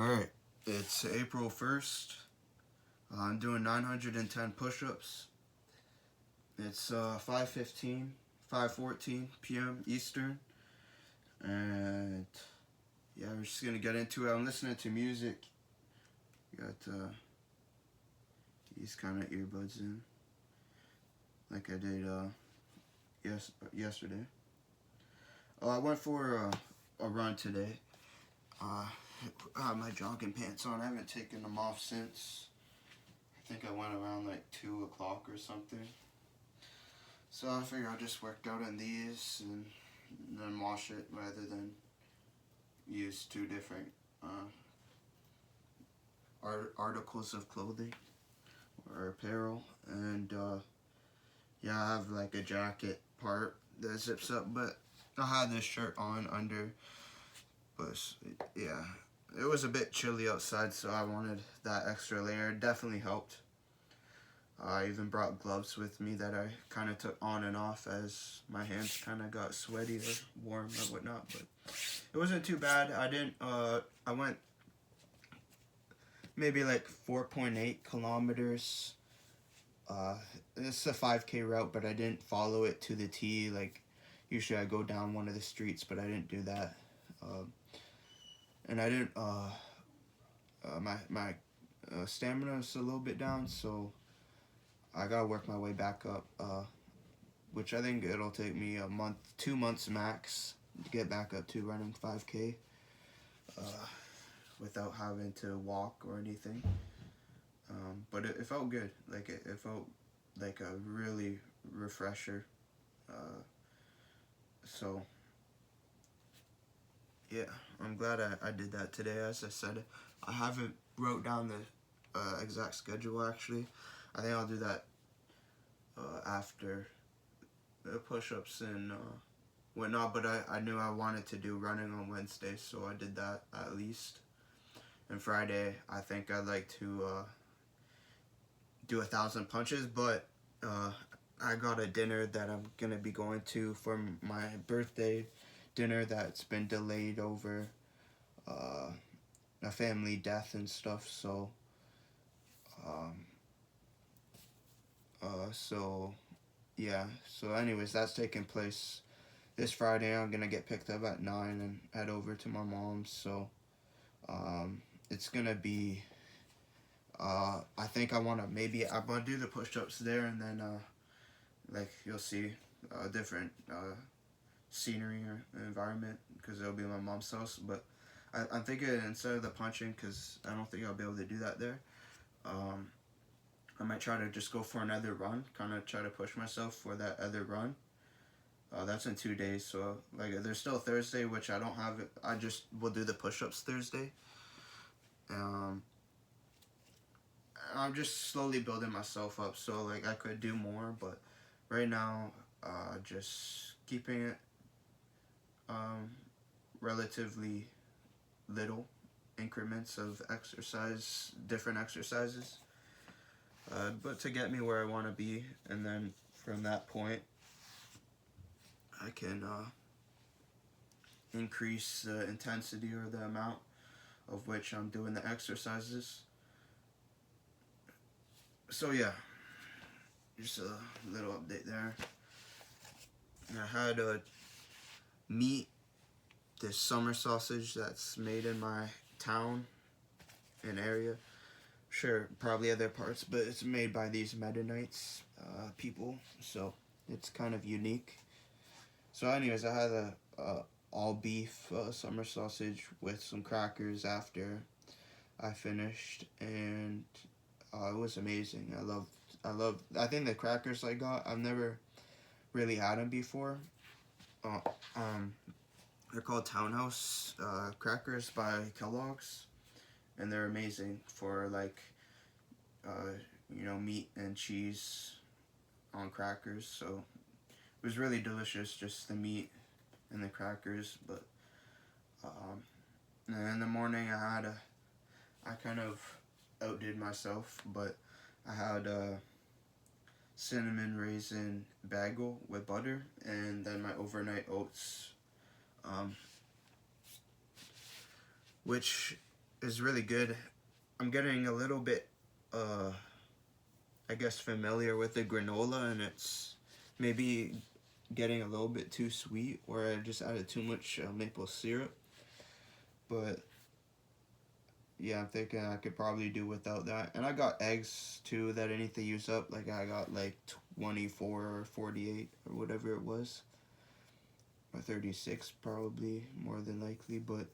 Alright, it's April 1st. I'm doing 910 push-ups. It's 5:14 p.m. Eastern. And yeah, we're just going to get into it. I'm listening to music. Got these kind of earbuds in, like I did yesterday. I went for a run today. I have my jogging pants on. I haven't taken them off since. I think I went around like 2 o'clock or something. So I figured I'll just work out in these and then wash it rather than use two different articles of clothing or apparel. And yeah, I have like a jacket part that zips up, but I had this shirt on under. But yeah, it was a bit chilly outside, so I wanted that extra layer. It definitely helped. I even brought gloves with me that I kind of took on and off as my hands kind of got sweaty or warm or whatnot. But it wasn't too bad. I went maybe like 4.8 kilometers. It's a 5K route, but I didn't follow it to the T. Like, usually I go down one of the streets, but I didn't do that. And I didn't, my stamina is a little bit down, so I gotta work my way back up, which I think it'll take me a month, 2 months max to get back up to running 5K, without having to walk or anything. But it felt good. Like, it felt like a really refresher. So yeah, I'm glad I did that today. As I said, I haven't wrote down the exact schedule actually. I think I'll do that after the push-ups and whatnot, but I knew I wanted to do running on Wednesday, so I did that at least. And Friday, I think I'd like to do 1,000 punches, but I got a dinner that I'm gonna be going to for my birthday dinner that's been delayed over a family death and stuff, so yeah, so anyways, that's taking place this Friday. I'm gonna get picked up at 9 and head over to my mom's, so it's gonna be I think I'm gonna do the push-ups there, and then like you'll see different scenery or environment because it'll be my mom's house. But I'm thinking instead of the punching, because I don't think I'll be able to do that there, I might try to just go for another run, kind of try to push myself for that other run. That's in 2 days, so like there's still Thursday, which I don't have. I just will do the push-ups Thursday. I'm just slowly building myself up, so like I could do more, but right now, just keeping it relatively little increments of exercise, different exercises, but to get me where I want to be, and then from that point, I can increase the intensity or the amount of which I'm doing the exercises. So yeah, just a little update there. I had a meat, this summer sausage that's made in my town and area. Sure, probably other parts, but it's made by these Mennonites people, so it's kind of unique. So anyways, I had a all beef summer sausage with some crackers after I finished, and it was amazing. I think the crackers I got, I've never really had them before. They're called Townhouse crackers by Kellogg's, and they're amazing for like meat and cheese on crackers. So it was really delicious, just the meat and the crackers. But and in the morning I kind of outdid myself, but I had a cinnamon raisin bagel with butter, and then my overnight oats, which is really good. I'm getting a little bit, I guess, familiar with the granola, and it's maybe getting a little bit too sweet, or I just added too much maple syrup. But yeah, I'm thinking I could probably do without that. And I got eggs too that I need to use up. Like I got like 24 or 48 or whatever it was. Or 36 probably, more than likely. But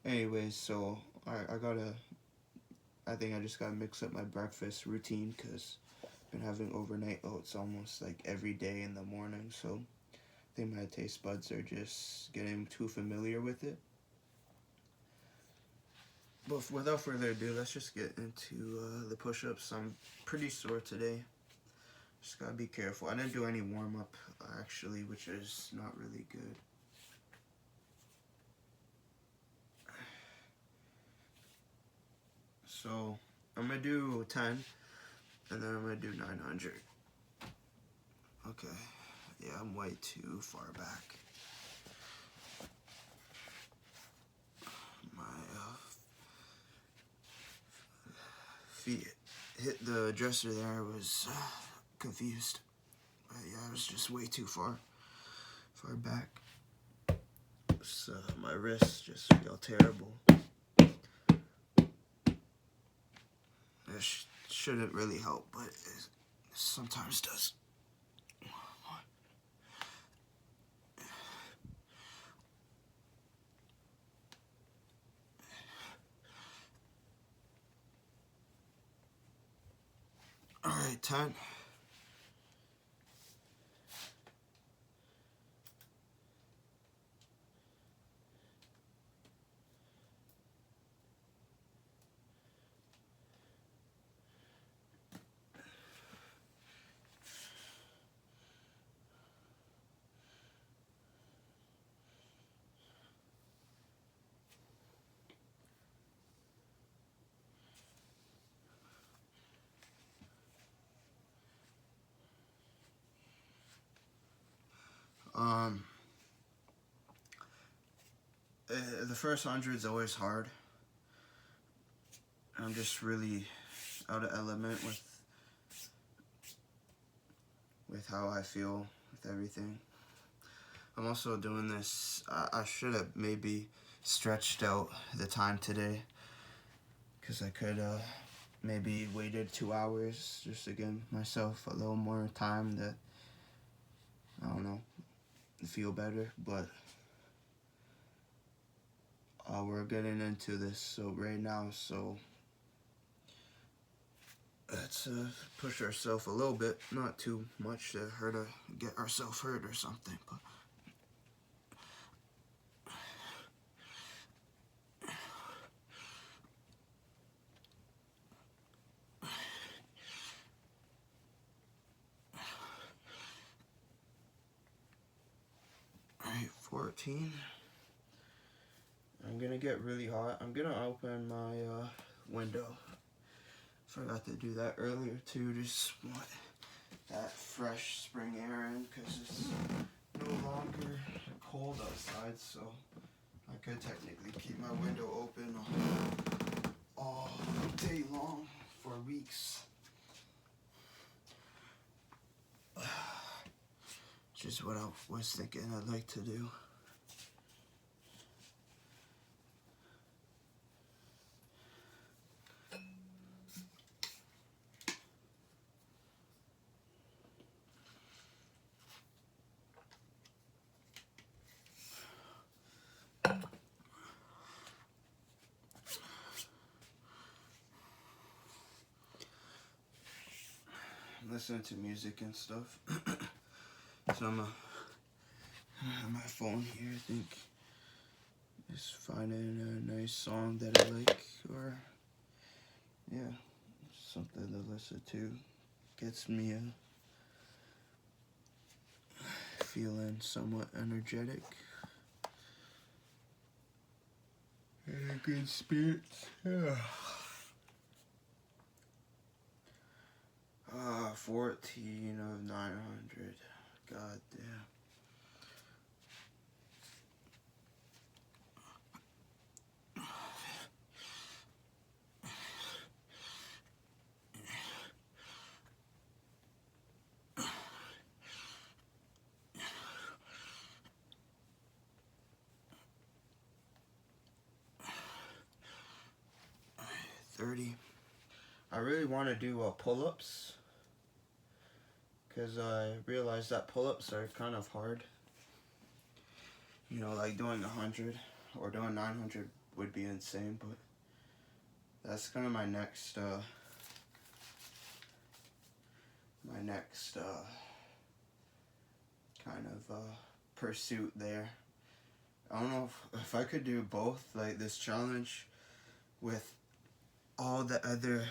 anyways, so I think I just gotta mix up my breakfast routine because I've been having overnight oats almost like every day in the morning. So I think my taste buds are just getting too familiar with it. But without further ado, let's just get into the push-ups. I'm pretty sore today. Just gotta be careful. I didn't do any warm-up actually, which is not really good. So I'm gonna do 10, and then I'm gonna do 900. Okay. Yeah, I'm way too far back. My feet hit the dresser there. I was confused. But yeah, I was just way too far back. So my wrists just feel terrible. It shouldn't really help, but it sometimes does. Alright, 10. The first 100 is always hard. I'm just really out of element with how I feel with everything. I'm also doing this, I should have maybe stretched out the time today, because I could maybe waited 2 hours just to give myself a little more time to, I don't know, feel better. But we're getting into this so right now, so let's push ourselves a little bit, not too much to get ourselves hurt or something, but alright, 14. I'm gonna get really hot. I'm gonna open my window. Forgot to do that earlier too. Just want that fresh spring air in because it's no longer cold outside, so I could technically keep my window open all day long for weeks. Just what I was thinking I'd like to do. Listening to music and stuff. So I'm my phone here, I think, is finding a nice song that I like, or yeah, something to listen to. Gets me feeling somewhat energetic and in good spirits. Yeah. 14 of 900. God damn. 30. I really want to do pull-ups, because I realized that pull-ups are kind of hard. You know, like doing 100 or doing 900 would be insane, but that's kind of my next kind of pursuit there. I don't know if I could do both, like this challenge with all the other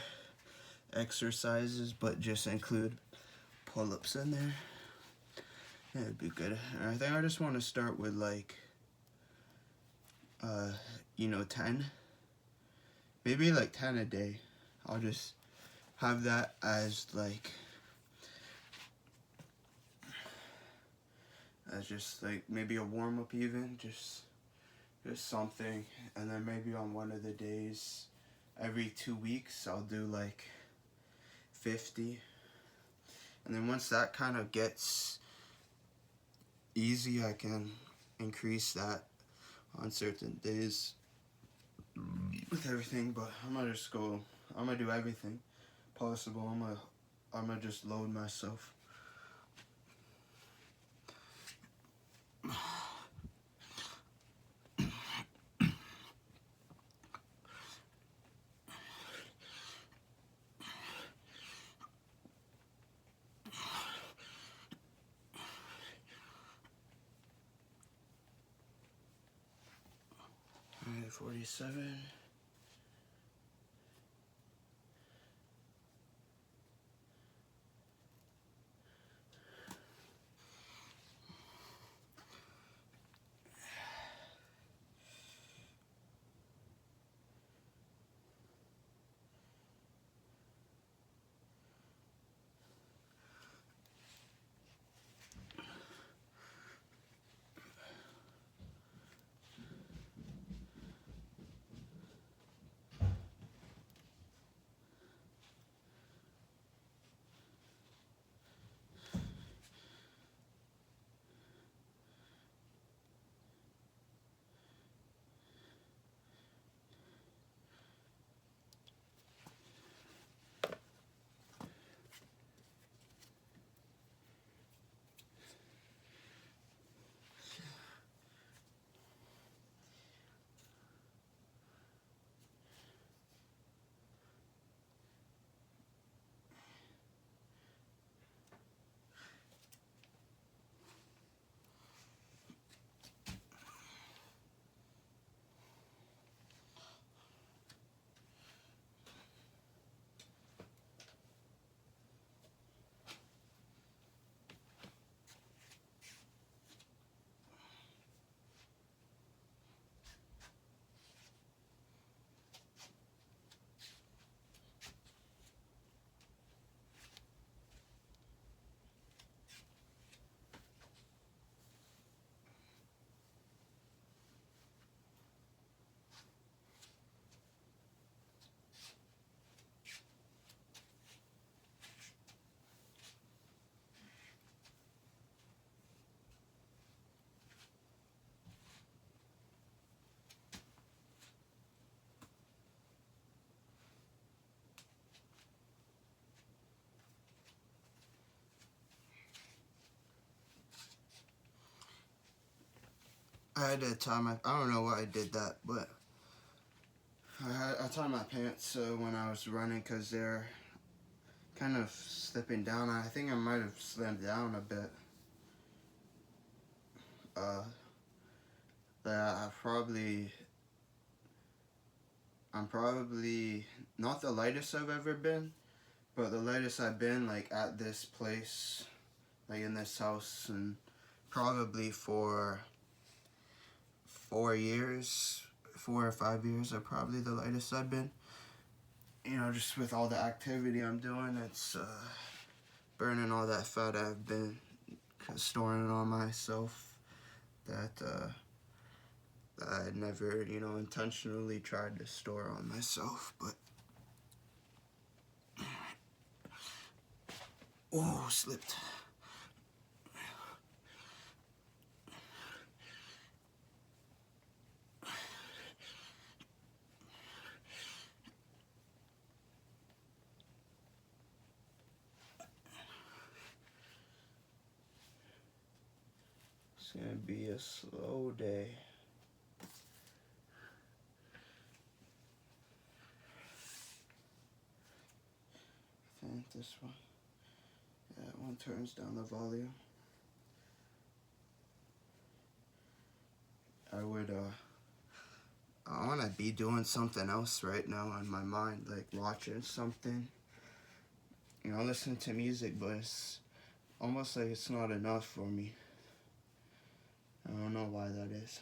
exercises, but just include pull-ups in there. Yeah, it'd be good. And I think I just want to start with like, 10. Maybe like 10 a day. I'll just have that as like, just like maybe a warm-up even, just something. And then maybe on one of the days, every 2 weeks, I'll do like 50. And then once that kind of gets easy, I can increase that on certain days with everything. But I'm gonna do everything possible. I'm gonna just load myself. Alright, 47. I had to tie I don't know why I did that, but I tied my pants when I was running, because they're kind of slipping down. I think I might have slimmed down a bit. That I'm probably not the lightest I've ever been, but the lightest I've been like at this place, like in this house, and probably for 4 years, 4 or 5 years are probably the lightest I've been. You know, just with all the activity I'm doing, it's burning all that fat I've been storing on myself that I never, intentionally tried to store on myself. But oh, slipped. It's gonna be a slow day. I think this one, yeah, that one turns down the volume. I want to be doing something else right now on my mind, like watching something, listening to music, but it's almost like it's not enough for me. I don't know why that is.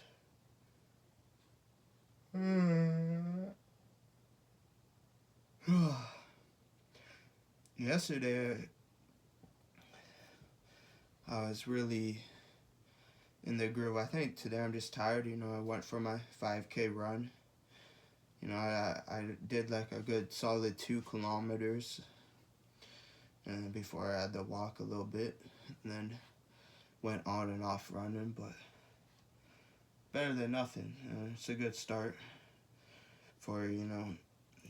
Yesterday, I was really in the groove. I think today I'm just tired. I went for my 5K run. I did like a good solid 2 kilometers, and before I had to walk a little bit, and then went on and off running, but better than nothing. It's a good start for,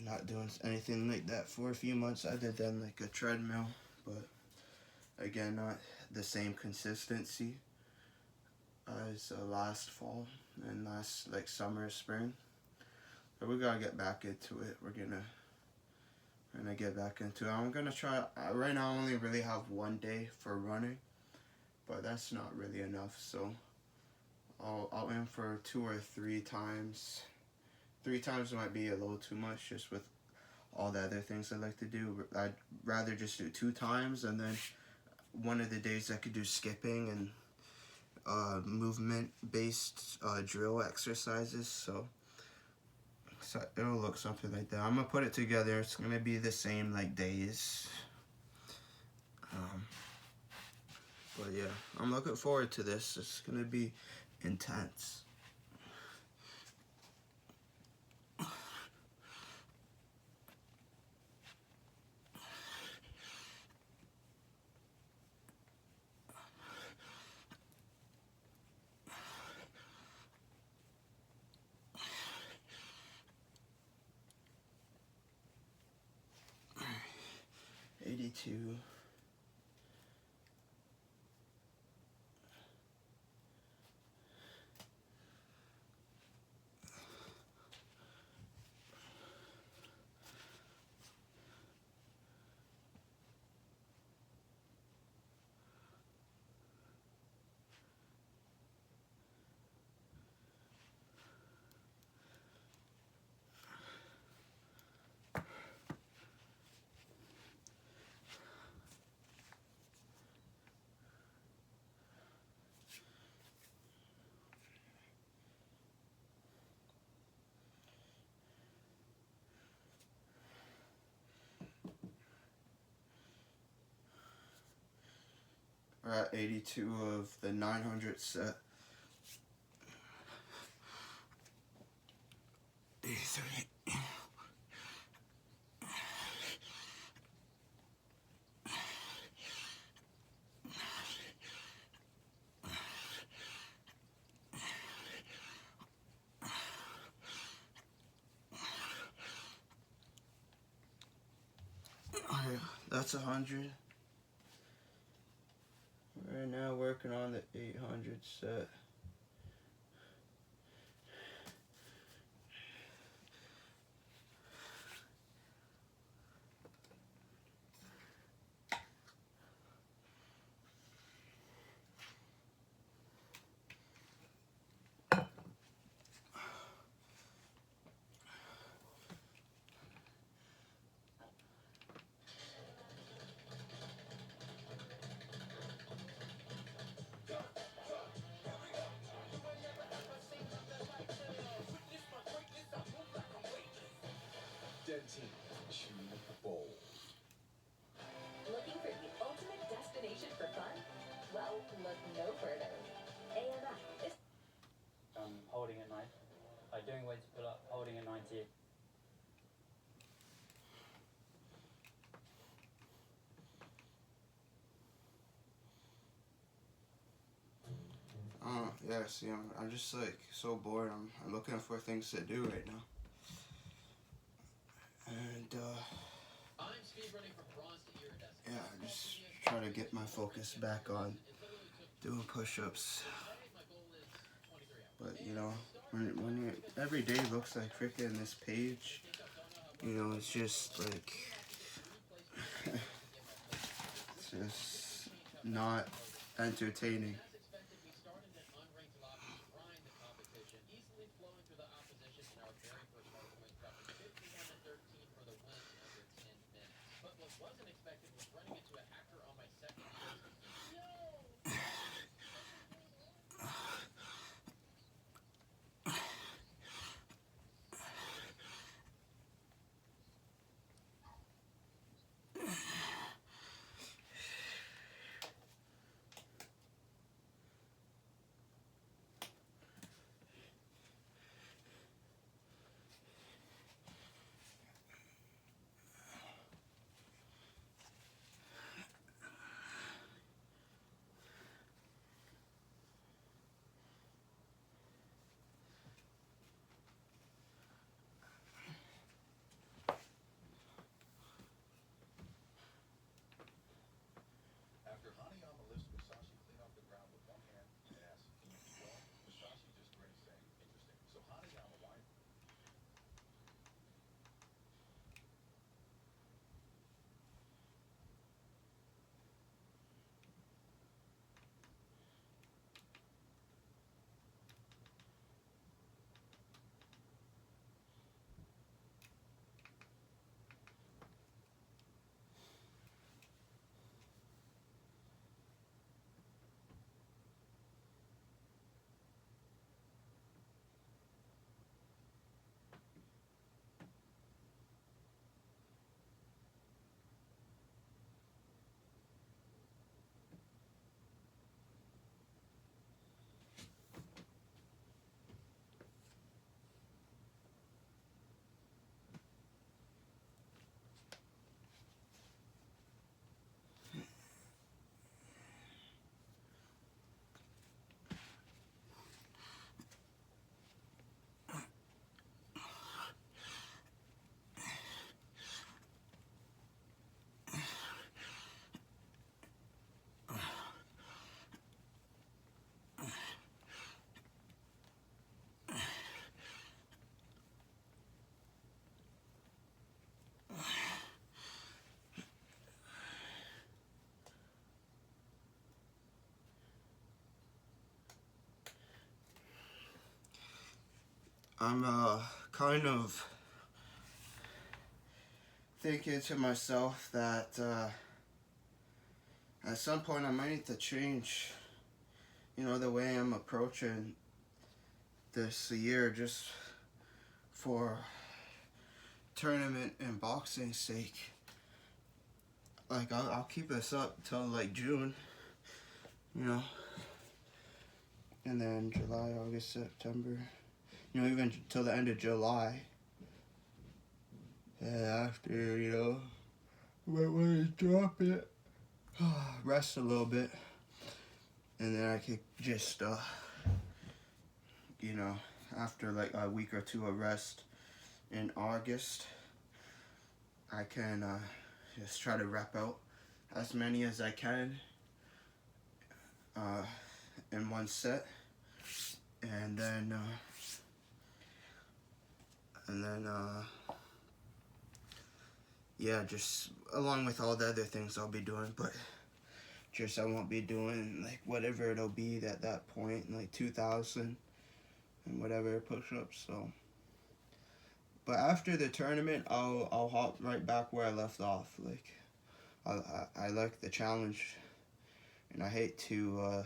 not doing anything like that for a few months. I did then like a treadmill, but again, not the same consistency as last fall and last like summer, spring. But we're gonna get back into it. We're gonna get back into it. I'm gonna try. Right now, I only really have one day for running, but that's not really enough. So I'll aim for 2 or 3 times. 3 times might be a little too much, just with all the other things I like to do. I'd rather just do 2 times, and then one of the days I could do skipping and movement-based drill exercises. So it'll look something like that. I'm gonna put it together. It's gonna be the same like days. But yeah, I'm looking forward to this. It's gonna be intense. Alright, 82. We're at 82 of the 900 set. 83. That's 100. Right now working on the 800 set. Looking for the ultimate destination for fun? Well, look no further. AMF is holding a knife, doing weights pull up, holding a 90. Yeah, see, I'm just like so bored. I'm looking for things to do right now. And yeah, just trying to get my focus back on doing push-ups. But you know, when every day looks like freaking this page, you know, it's just like it's just not entertaining. I'm kind of thinking to myself that at some point I might need to change, you know, the way I'm approaching this year, just for tournament and boxing sake. Like I'll keep this up till like June, you know, and then July, August, September, you know, even till the end of July. And after, you know, I might want to drop it, rest a little bit, and then I could just, you know, after like a week or two of rest in August, I can just try to wrap out as many as I can in one set, and then yeah, just along with all the other things I'll be doing, but just I won't be doing like whatever it'll be at that point, like 2,000 and whatever push-ups. So, but after the tournament, I'll hop right back where I left off. Like I like the challenge, and I hate to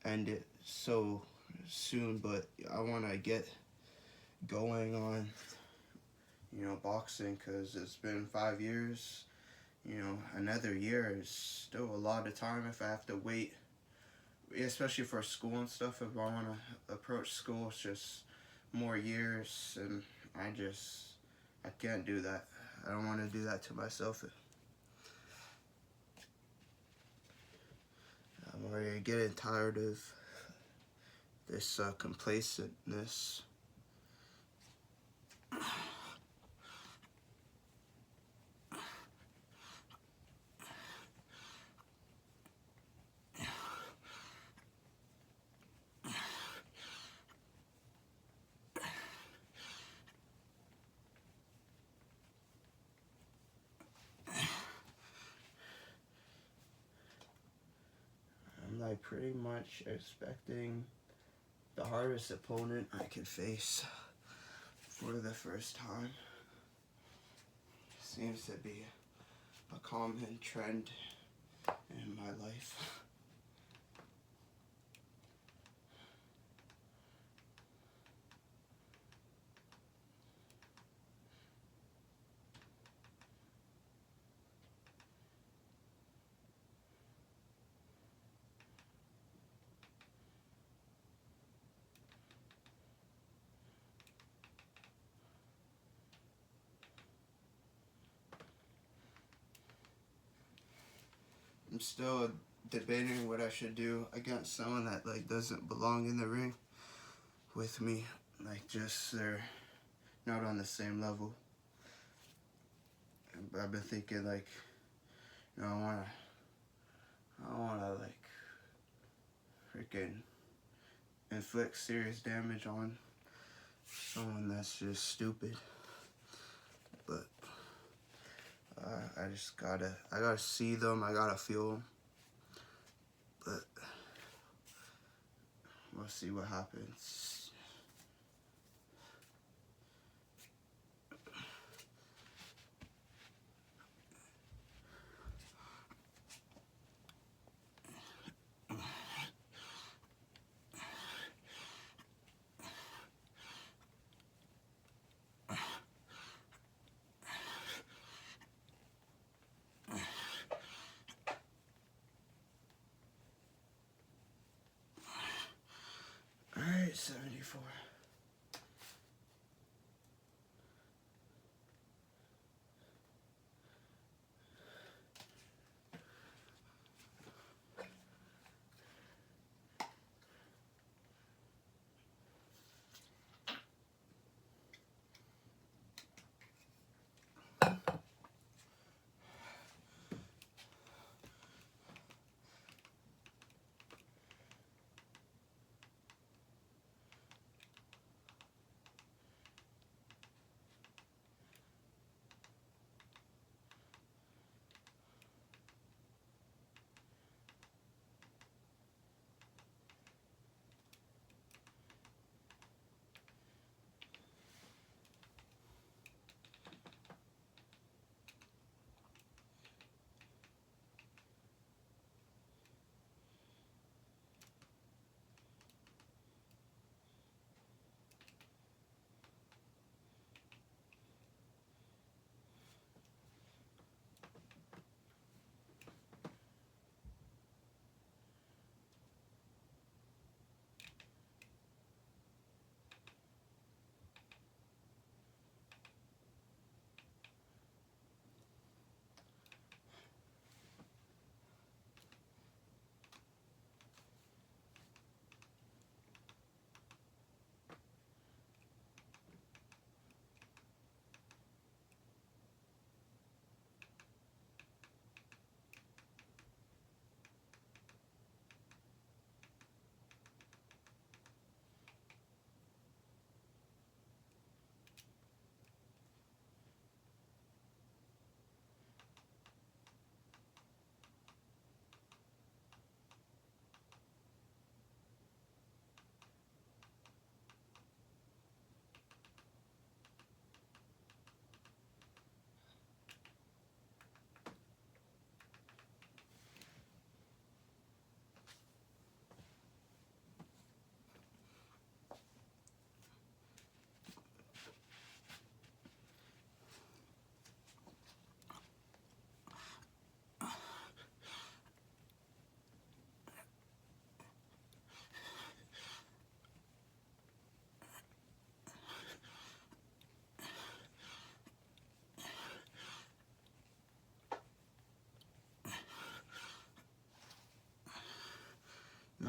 end it so soon, but I want to get going on, you know, boxing, because it's been 5 years. You know, another year is still a lot of time if I have to wait, especially for school and stuff. If I want to approach school, it's just more years, and I can't do that. I don't want to do that to myself. I'm already getting tired of this complacentness. like pretty much expecting the hardest opponent I could face for the first time. Seems to be a common trend in my life. I'm still debating what I should do against someone that like doesn't belong in the ring with me. Like just they're not on the same level. But I've been thinking like, you know, I wanna like freaking inflict serious damage on someone that's just stupid. But I gotta see them, I gotta feel them. But we'll see what happens. Alright, 74.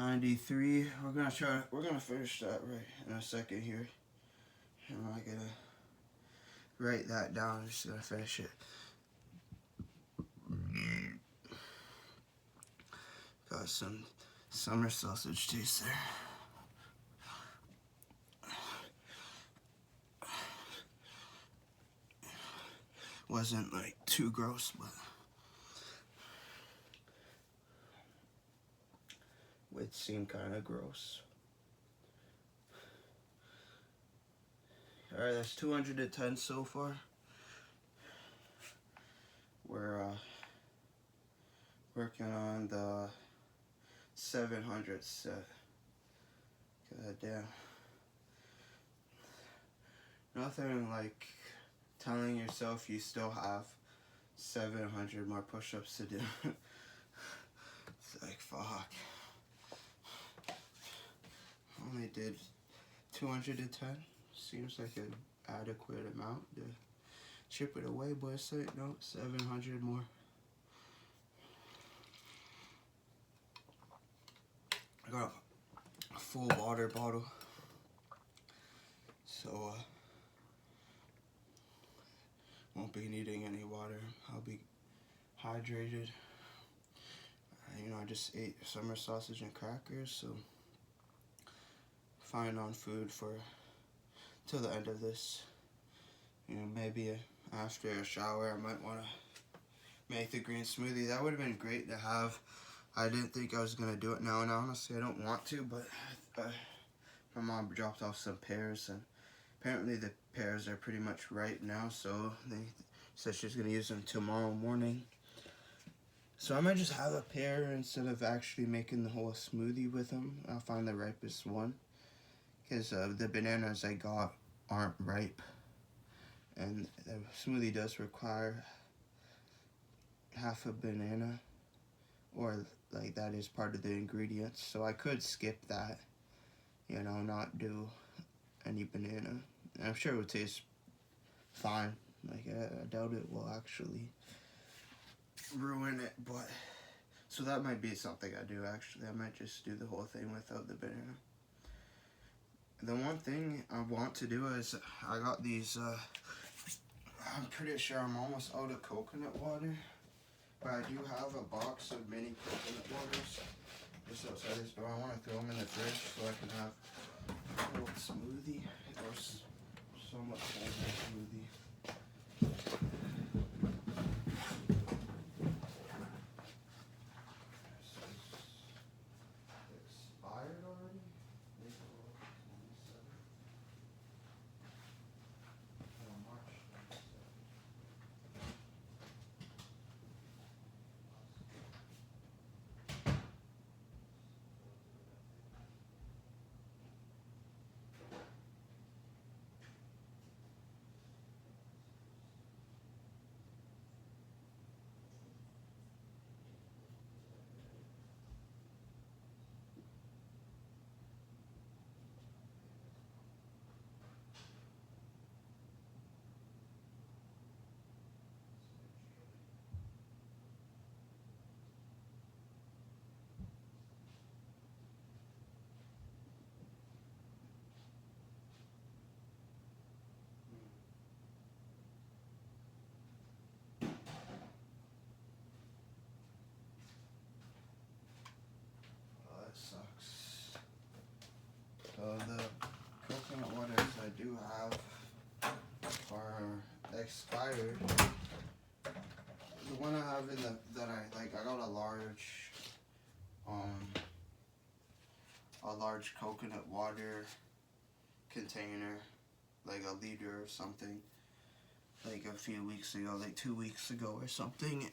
$93. We're gonna finish that right in a second here. I'm not gonna write that down, I'm just gonna finish it. Got some summer sausage taste there. Wasn't like too gross, but it seemed kind of gross. Alright, that's 210 so far. We're working on the 700 set. God damn. Nothing like telling yourself you still have 700 more push-ups to do. It's like, fuck. Only did 210. Seems like an adequate amount to chip it away, but it's like, no, 700 more. I got a full water bottle. So, won't be needing any water. I'll be hydrated. You know, I just ate summer sausage and crackers, so fine on food for till the end of this. You know, maybe after a shower, I might want to make the green smoothie. That would have been great to have. I didn't think I was gonna do it now, and honestly, I don't want to. But my mom dropped off some pears, and apparently the pears are pretty much ripe now. So they said she's gonna use them tomorrow morning. So I might just have a pear instead of actually making the whole smoothie with them. I'll find the ripest one, because the bananas I got aren't ripe, and the smoothie does require half a banana, or like that is part of the ingredients. So I could skip that, you know, not do any banana. And I'm sure it would taste fine. Like I doubt it will actually ruin it, but so that might be something I do actually. I might just do the whole thing without the banana. The one thing I want to do is I got these I'm pretty sure I'm almost out of coconut water, but I do have a box of mini coconut waters just outside this door. I want to throw them in the fridge so I can have a little smoothie, or so much more smoothie. Expired already? April 27th. Oh, March 27th. Oh, that sucks. So the coconut waters I do have are expired. The one I have in that I like, I got a large coconut water container, like a liter or something, like a few weeks ago, like 2 weeks ago or something,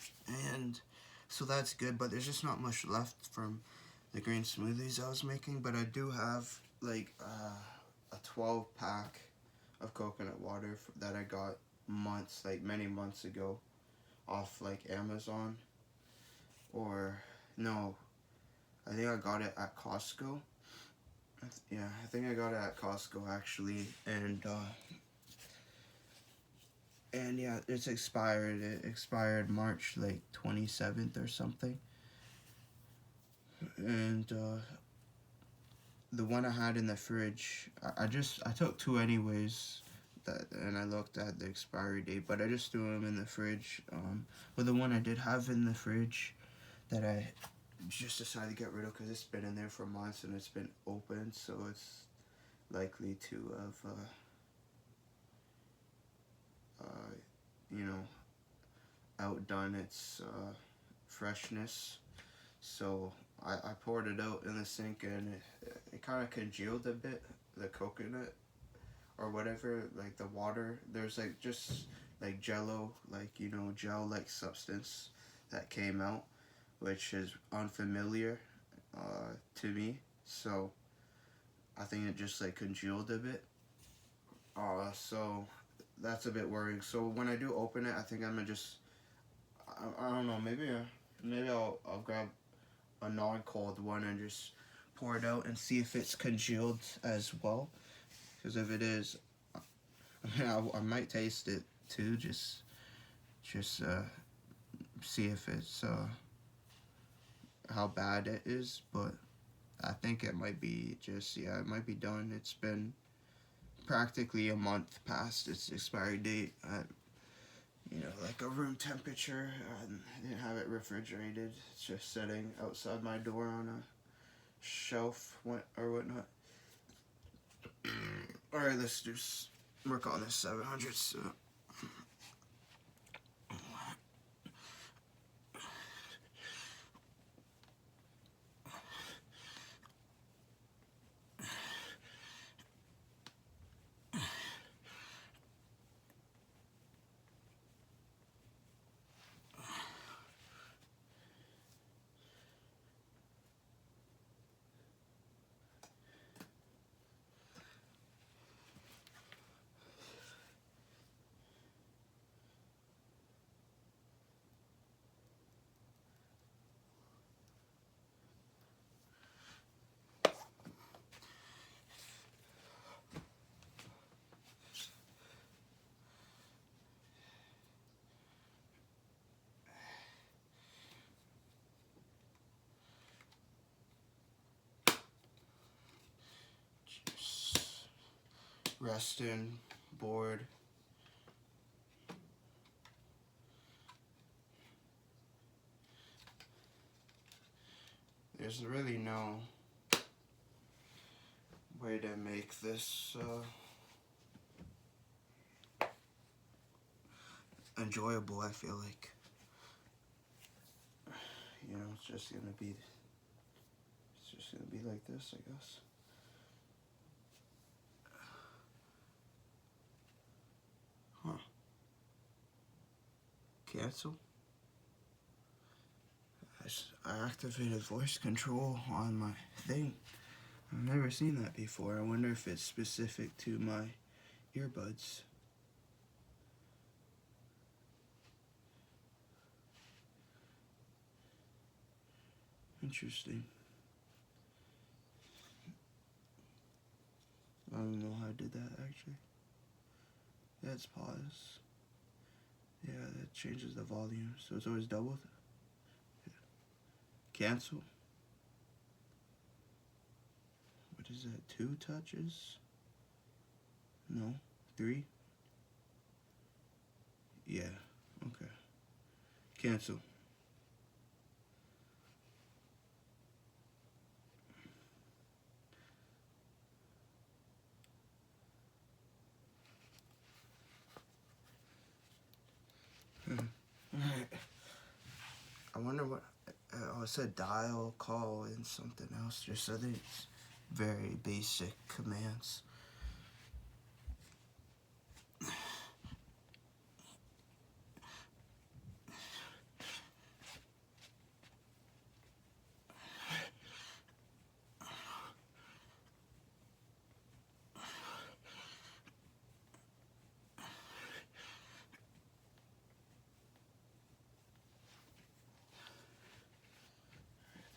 and so that's good, but there's just not much left from the green smoothies I was making. But I do have like a 12 pack of coconut water that I got many months ago off like Amazon, or no, I think I got it at Costco. Yeah, I think I got it at Costco actually, and yeah, it's expired. It expired March like 27th or something. And the one I had in the fridge, I took two anyways, and I looked at the expiry date, but I just threw them in the fridge. But the one I did have in the fridge that I just decided to get rid of because it's been in there for months and it's been open, so it's likely to have you know, outdone its freshness. So I poured it out in the sink and it kind of congealed a bit, the coconut or whatever, like the water. There's like just like jello, like, you know, gel like substance that came out, which is unfamiliar to me. So I think it just like congealed a bit. So that's a bit worrying. So when I do open it, I think I'm gonna just I don't know, maybe I'll grab a non-cold one and just pour it out and see if it's congealed as well. Because if it is, I mean, I might taste it too. Just see if it's how bad it is. But I think it might be it might be done. It's been practically a month past its expiry date at, you know, like a room temperature. I didn't have it refrigerated. It's just sitting outside my door on a shelf or whatnot. Alright, let's just work on this 700. So. Resting, bored. There's really no way to make this enjoyable. I feel like, you know, it's just gonna be like this, I guess. Huh. Cancel. I activated voice control on my thing. I've never seen that before. I wonder if it's specific to my earbuds. Interesting. I don't know how I did that actually. That's pause. Yeah, that changes the volume, so it's always doubled. Cancel. What is that? 2 touches? No. 3? Yeah. Okay. Cancel. Alright. I wonder what. Oh, it said dial, call, and something else. Just I think it's very basic commands.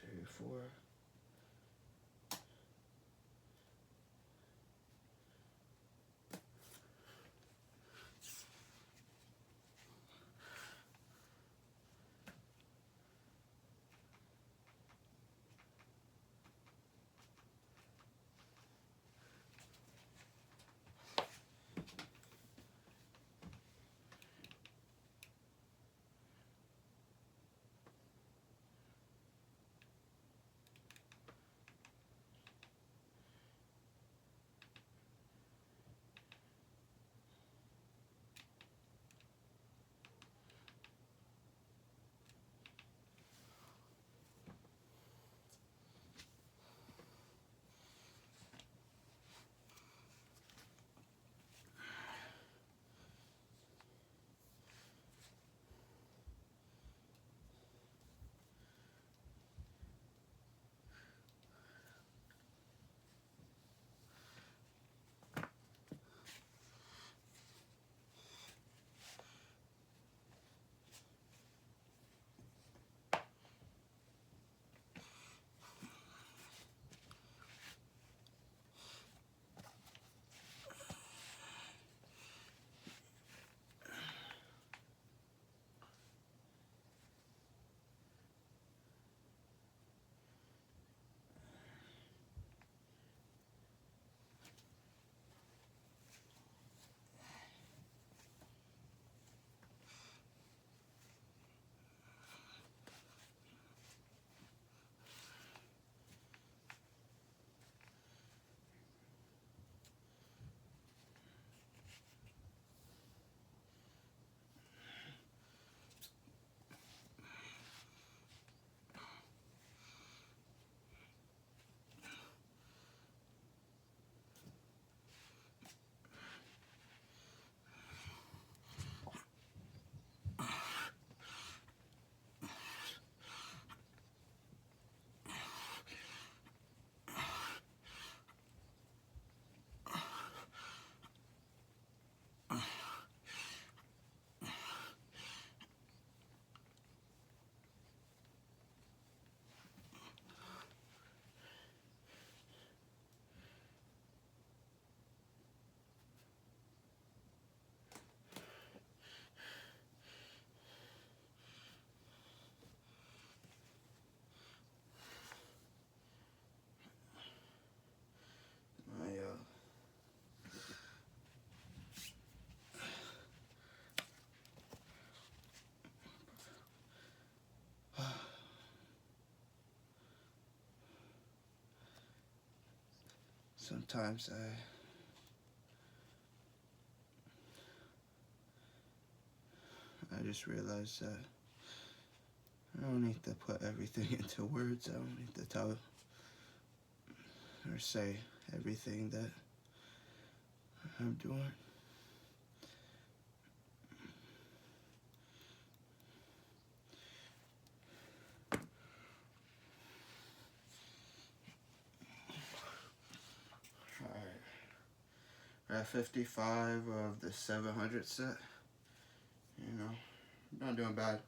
Three, four. sometimes I just realize that I don't need to put everything into words. I don't need to tell or say everything that I'm doing. Alright. We're at 55 of the 700 set. You know, not doing bad.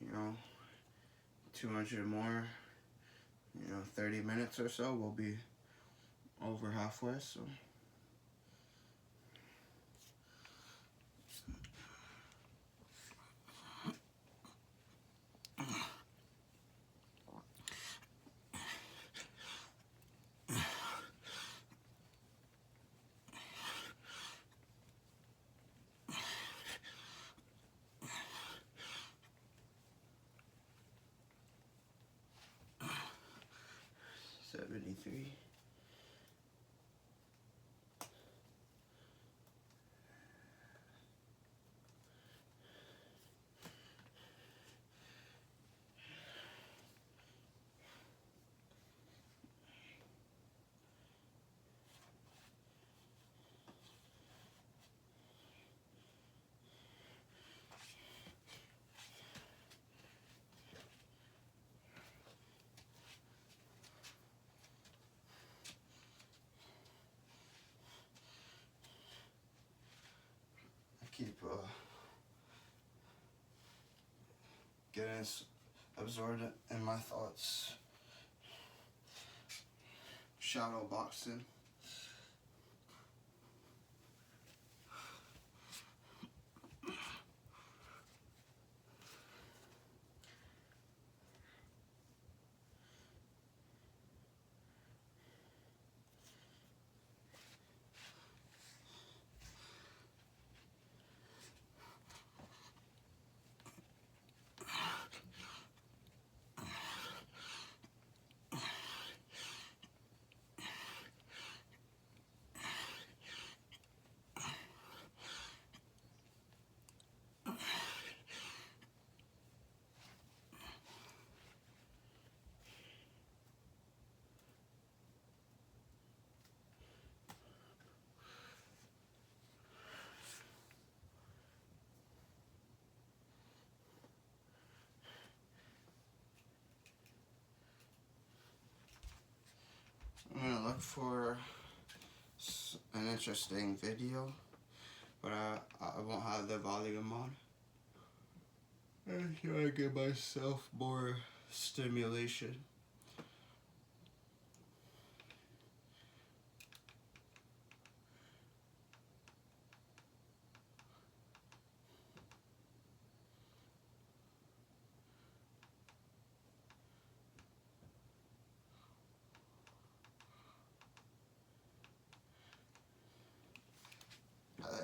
You know, 200 more. 30 minutes or so, we'll be over halfway, so. $73. Keep getting absorbed in my thoughts. Shadow boxing. I'm gonna look for an interesting video, but I won't have the volume on. I'm trying to give myself more stimulation.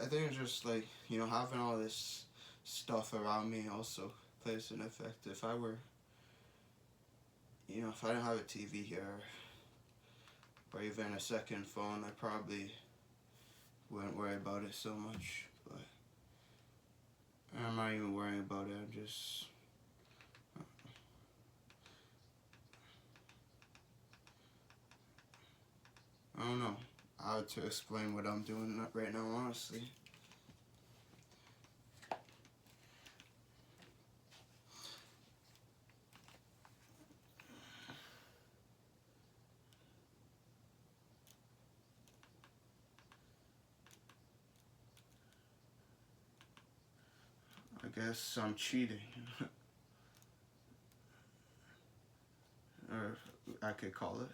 I think it's just like, having all this stuff around me also plays an effect. If I were, if I didn't have a TV here, or even a second phone, I probably wouldn't worry about it so much. But I'm not even worrying about it. I'm just, I don't know how to explain what I'm doing right now, honestly. I guess I'm cheating. Or I could call it.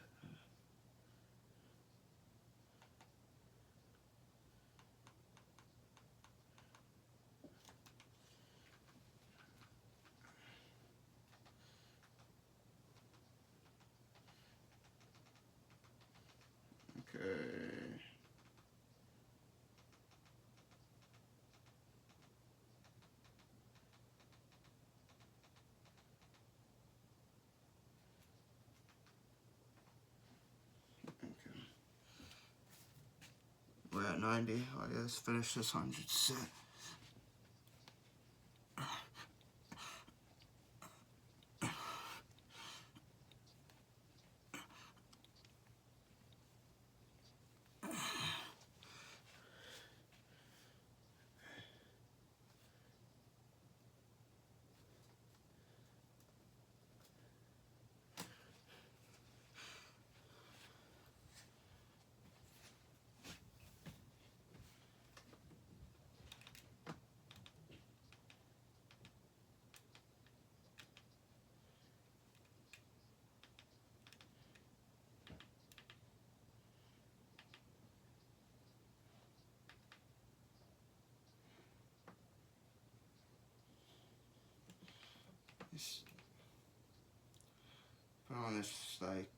Okay. at 90. Oh yeah, let's finish this 100 set. Put on this like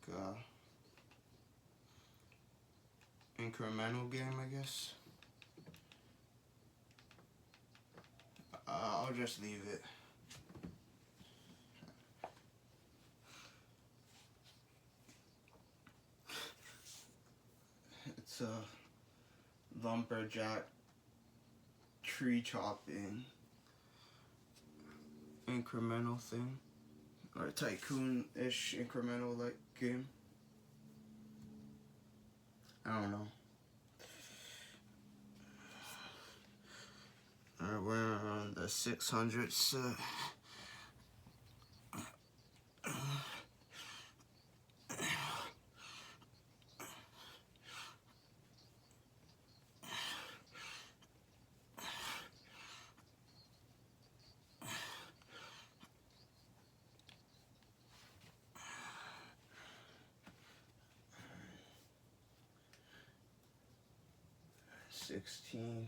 incremental game, I guess. I'll just leave it. It's a lumberjack tree chopping incremental thing, or a tycoon-ish incremental like game. I don't know. Alright, we're on the 600 set. $16.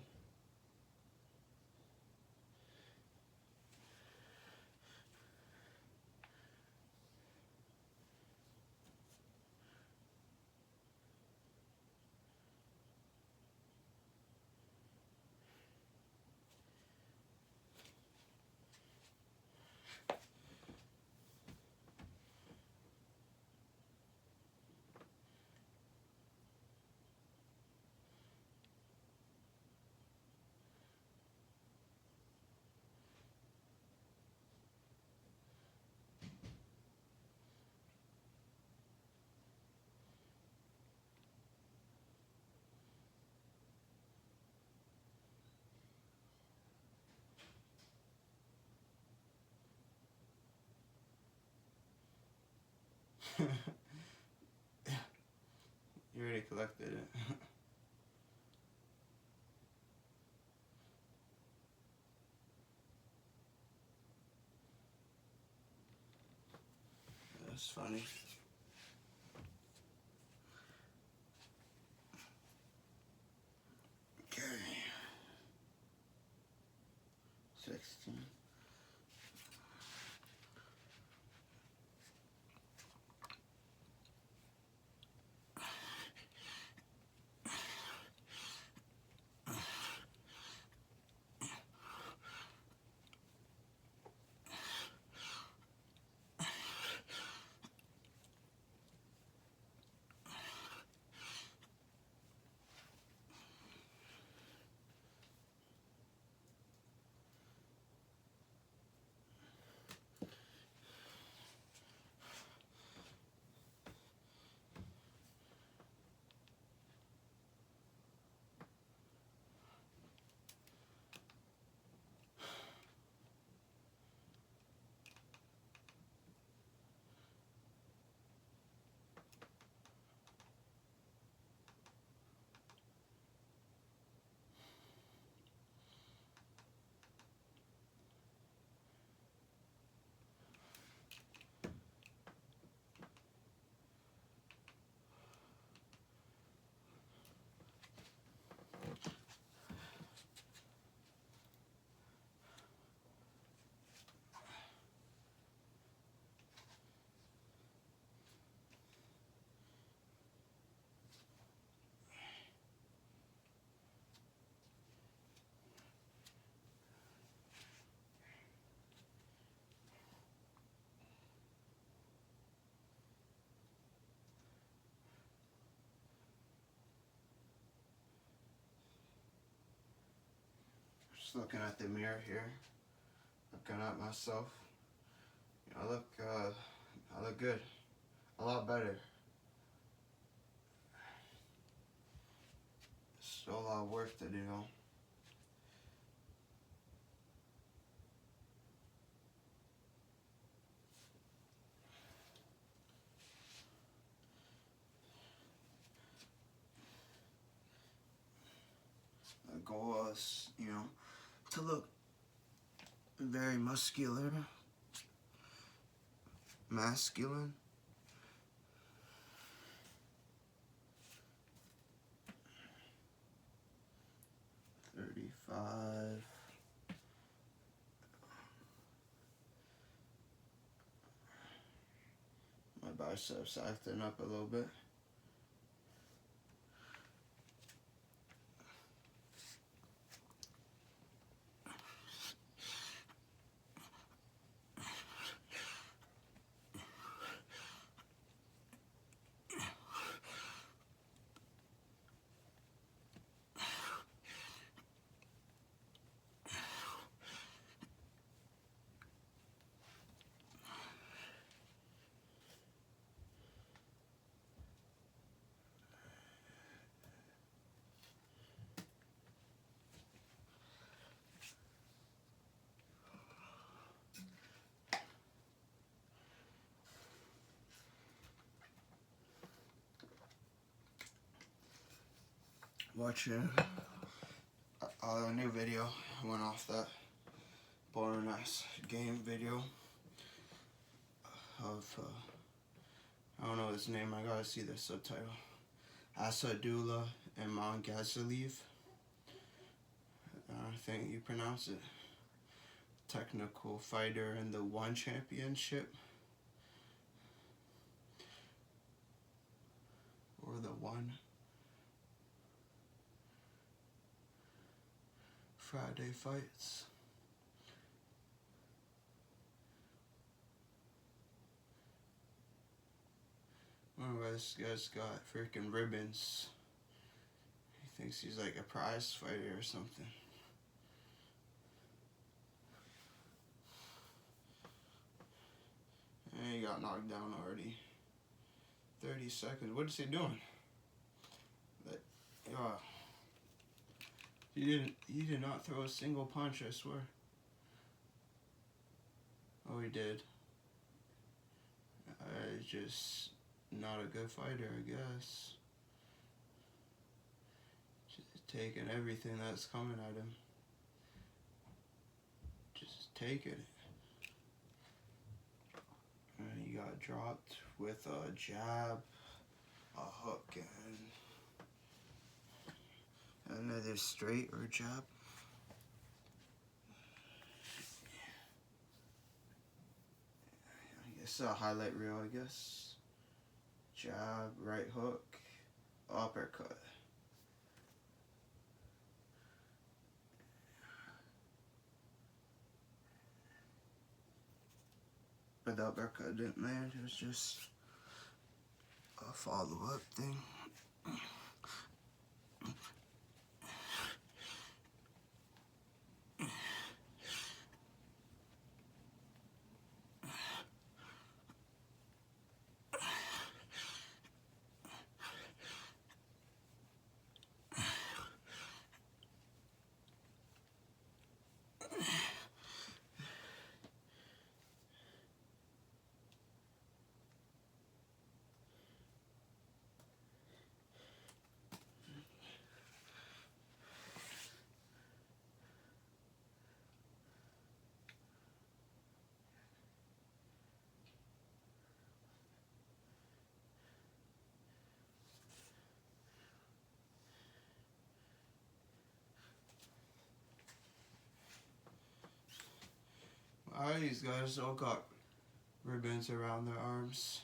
You already collected it. That's funny. Okay. 16. Just looking at the mirror here, looking at myself. I look good, a lot better. Still a lot of work to do though. The goal is, to look very muscular, masculine. $35. My biceps acting up a little bit. Watching a new video. I went off that boring ass game video of I don't know his name. I gotta see the subtitle. Asadullah and Mangazaliv. I think you pronounce it. Technical fighter in the One Championship. Or the One. Friday fights. One of us guys got freaking ribbons. He thinks he's like a prize fighter or something. And he got knocked down already. 30 seconds. What is he doing? He did not throw a single punch, I swear. Oh, he did. Just not a good fighter, I guess. Just taking everything that's coming at him. Just taking it. And he got dropped with a jab, a hook, and another straight or jab. I guess a highlight reel, I guess. Jab, right hook, uppercut. But the uppercut didn't land, it was just a follow-up thing. All these guys all got ribbons around their arms.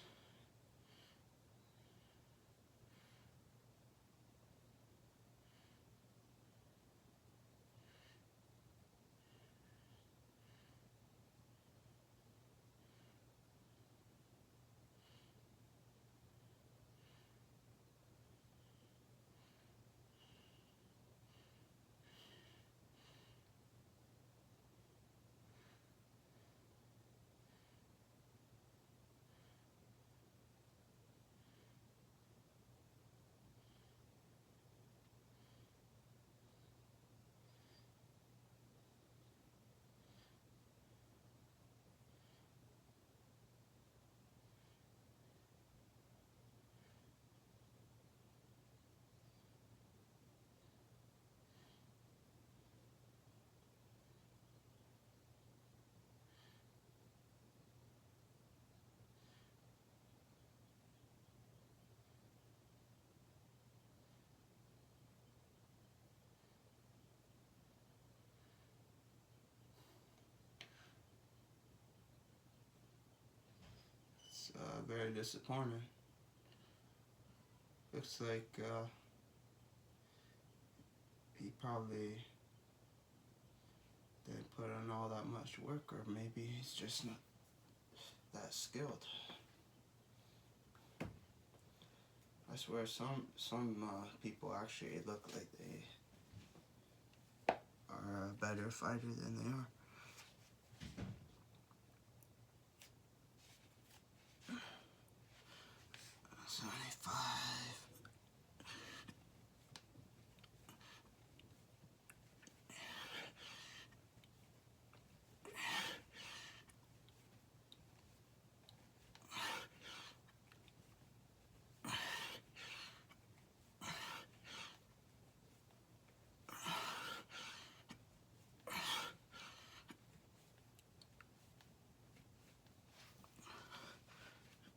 of disappointed. Looks like he probably didn't put in all that much work, or maybe he's just not that skilled. I swear some people actually look like they are a better fighter than they are.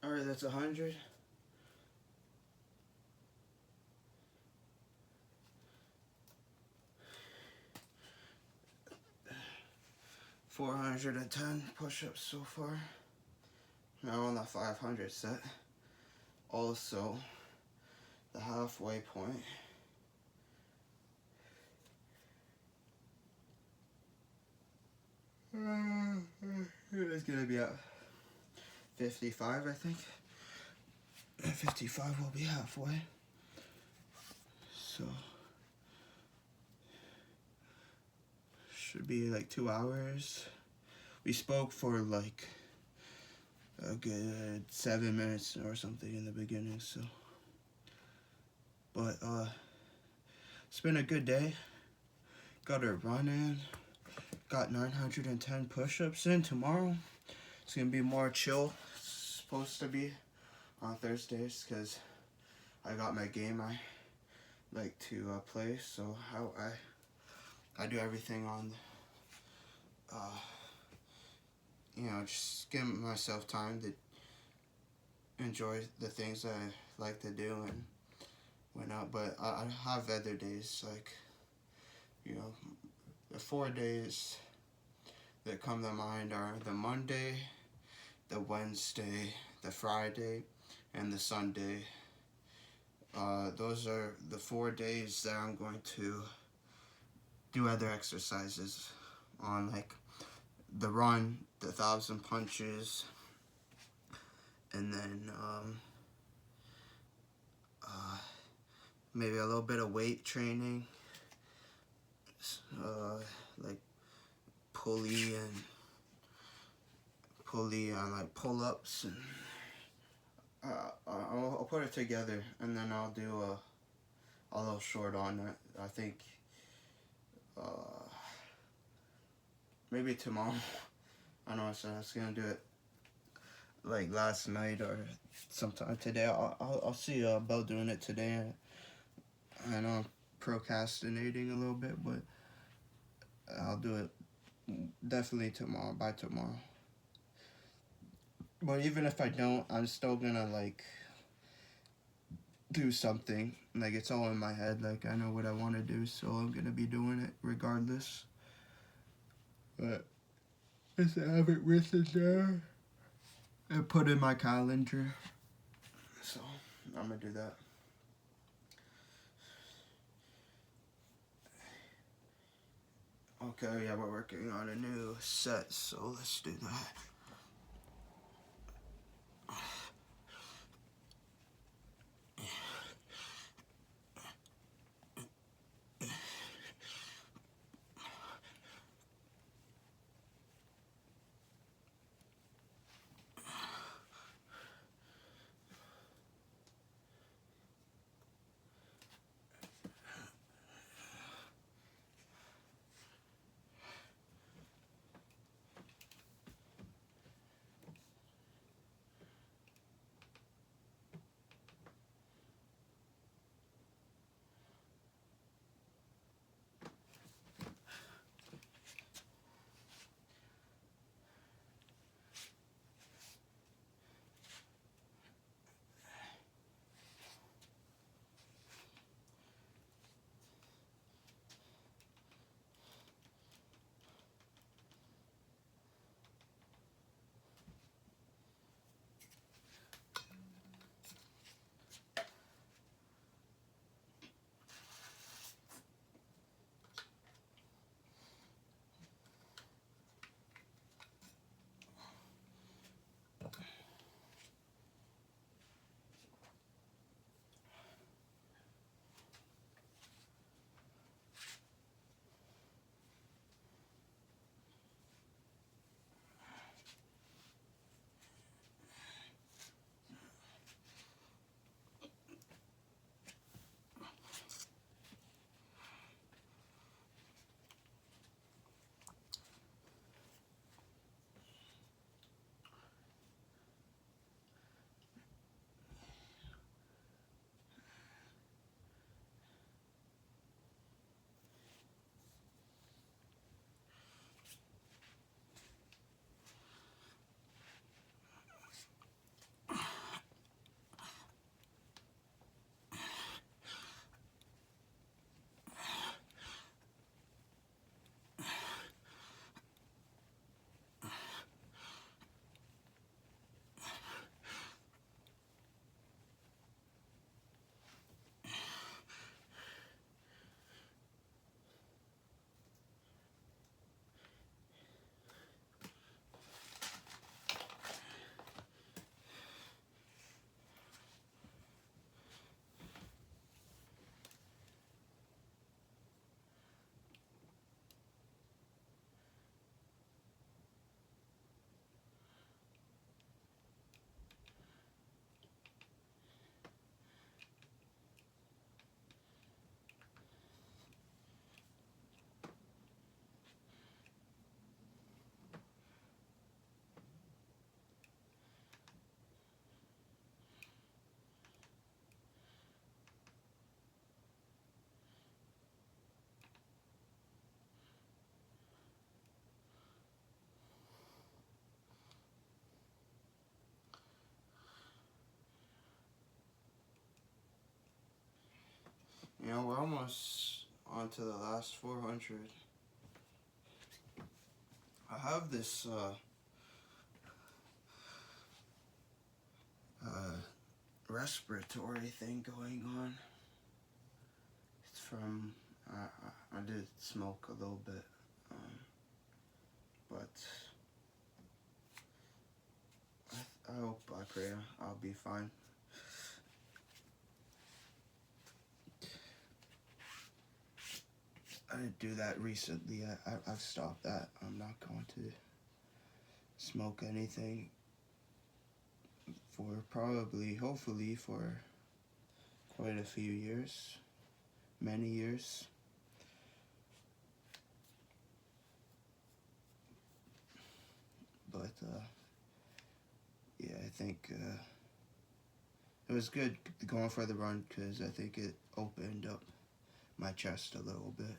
Alright, that's 100. $410 push-ups so far. Now on the 500 set. Also, the halfway point. It's gonna be at 55, I think. At 55 will be halfway. So should be like 2 hours. We spoke for like a good 7 minutes or something in the beginning, so but it's been a good day. Got a run in. Got 910 push-ups in. Tomorrow it's gonna be more chill. It's supposed to be on Thursdays because I got my game I like to play, so I do everything on you know, just give myself time to enjoy the things that I like to do and whatnot. But I have other days, like, you know, the 4 days that come to mind are the Monday, the Wednesday, the Friday, and the Sunday. Those are the 4 days that I'm going to do other exercises on, like the run, the 1,000 punches, and then maybe a little bit of weight training, like pulley on like pull-ups, and I'll put it together, and then I'll do a little short on it. I think maybe tomorrow. I know I said I was gonna do it like last night or sometime today. I'll see about doing it today. I know I'm procrastinating a little bit, but I'll do it definitely tomorrow, by tomorrow. But even if I don't, I'm still gonna like do something. Like, it's all in my head. Like, I know what I want to do, so I'm gonna be doing it regardless. But just have it written down and put in my calendar. So I'm gonna do that. Okay, yeah, we're working on a new set, so let's do that. know, we're almost on to the last 400. I have this respiratory thing going on. It's from, I did smoke a little bit, but I hope, I pray I'll be fine. I didn't do that recently. I've stopped that. I'm not going to smoke anything for probably, hopefully, for quite a few years, many years. But yeah, I think it was good going for the run because I think it opened up my chest a little bit.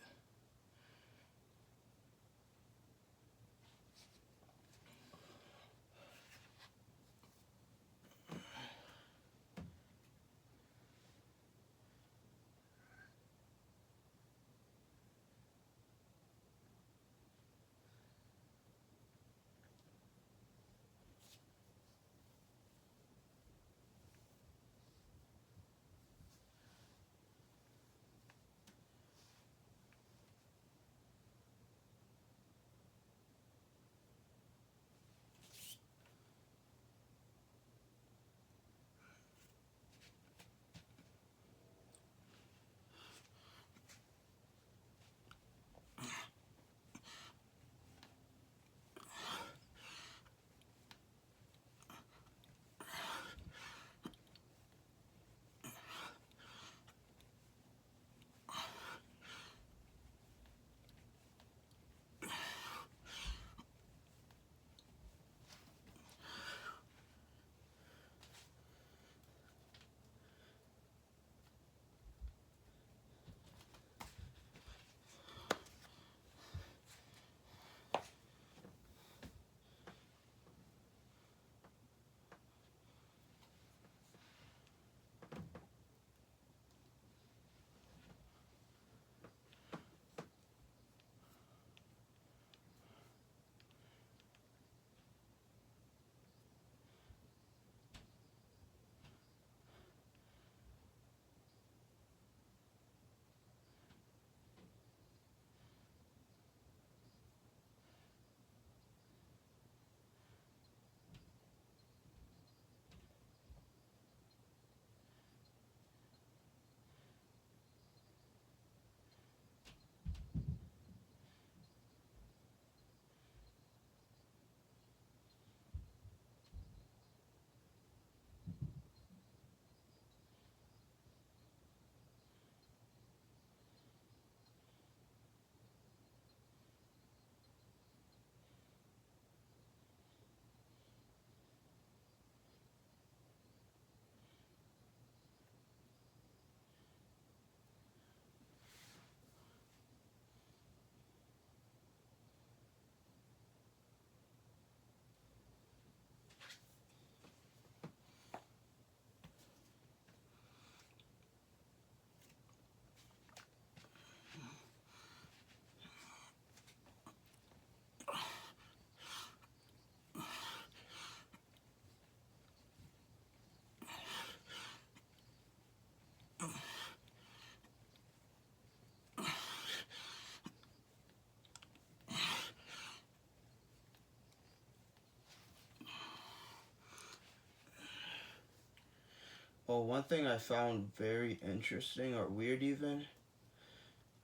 Well, one thing I found very interesting, or weird even,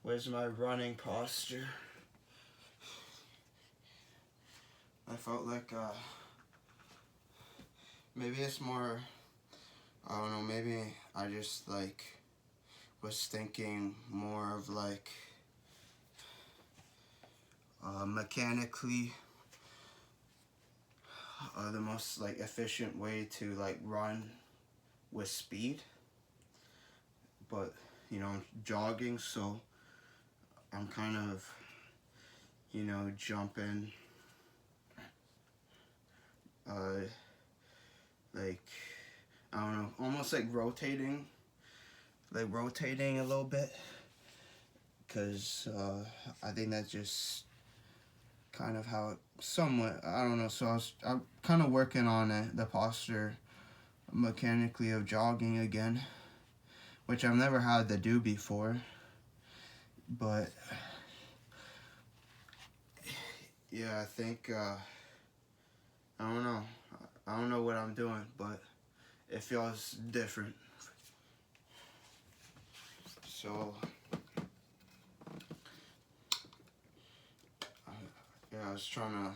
was my running posture. I felt like maybe it's more, I don't know, maybe I just like was thinking more of like mechanically the most like efficient way to like run with speed, but you know, I'm jogging, so I'm kind of, you know, jumping like, I don't know, almost like rotating a little bit. because I think that's just kind of how it somewhat, I don't know. So I'm kind of working on it, the posture mechanically of jogging again, which I've never had to do before. But yeah, I think I don't know. I don't know what I'm doing, but it feels different. So yeah, I was trying to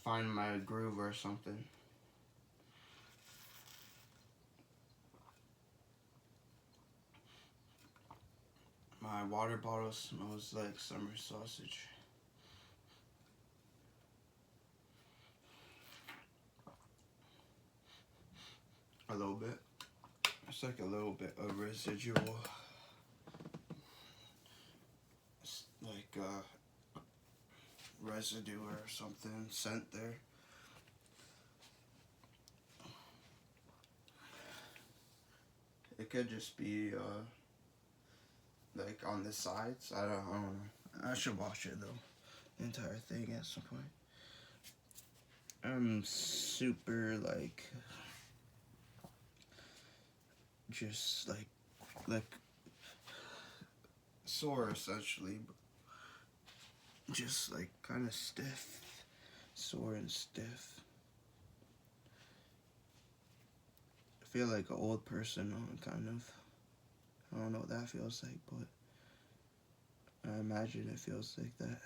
find my groove or something. My water bottle smells like summer sausage. A little bit. It's like a little bit of residual, like residue or something, scent there. It could just be like on the sides. I don't know. I should wash it though, the entire thing at some point. I'm super like, just like sore essentially, just like kind of stiff, sore and stiff. I feel like an old person, kind of. I don't know what that feels like, but I imagine it feels like that.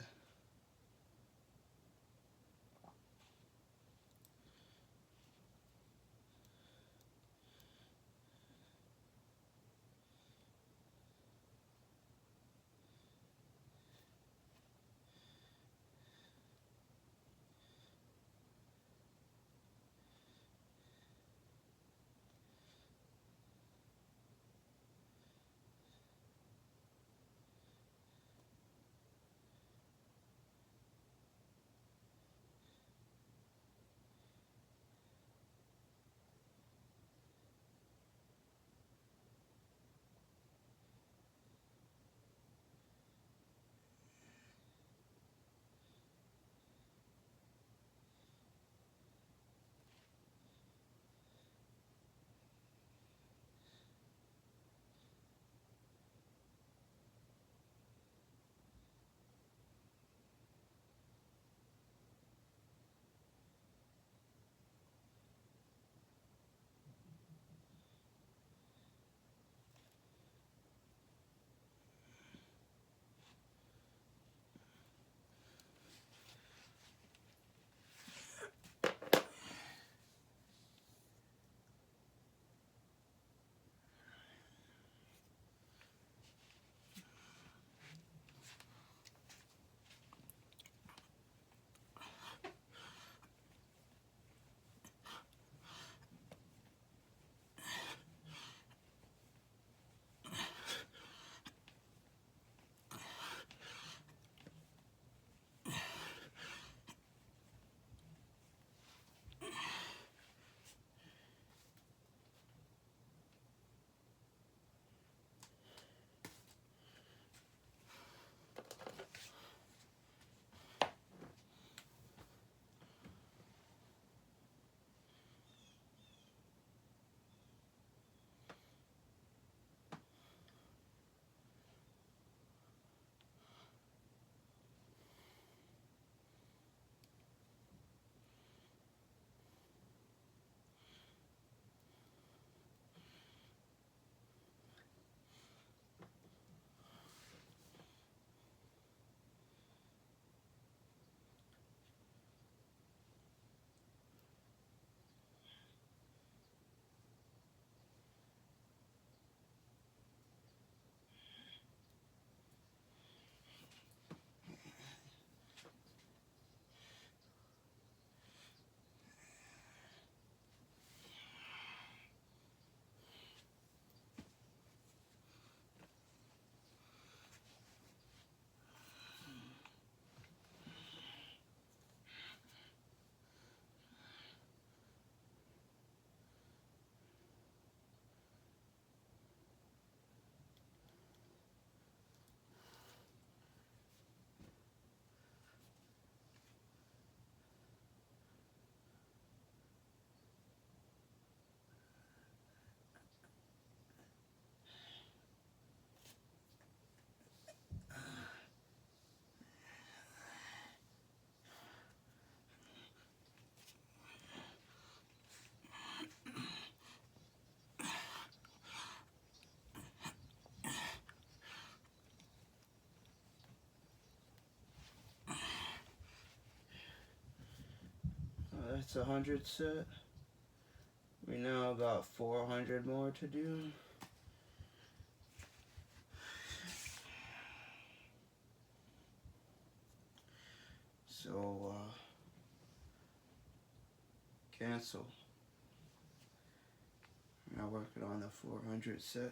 That's 100 set. We now got 400 more to do. So, cancel. Now working on the 400 set.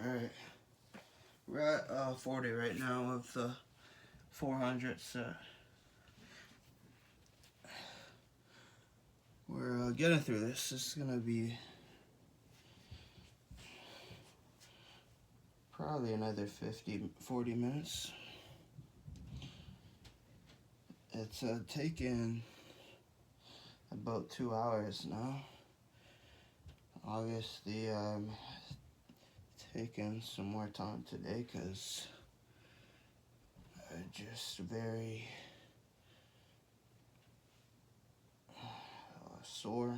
Alright. We're at 40 right now of the 400 set. We're getting through this. This is gonna be probably another 40 minutes. It's taken about 2 hours now. Obviously, taking some more time today because I'm just very sore.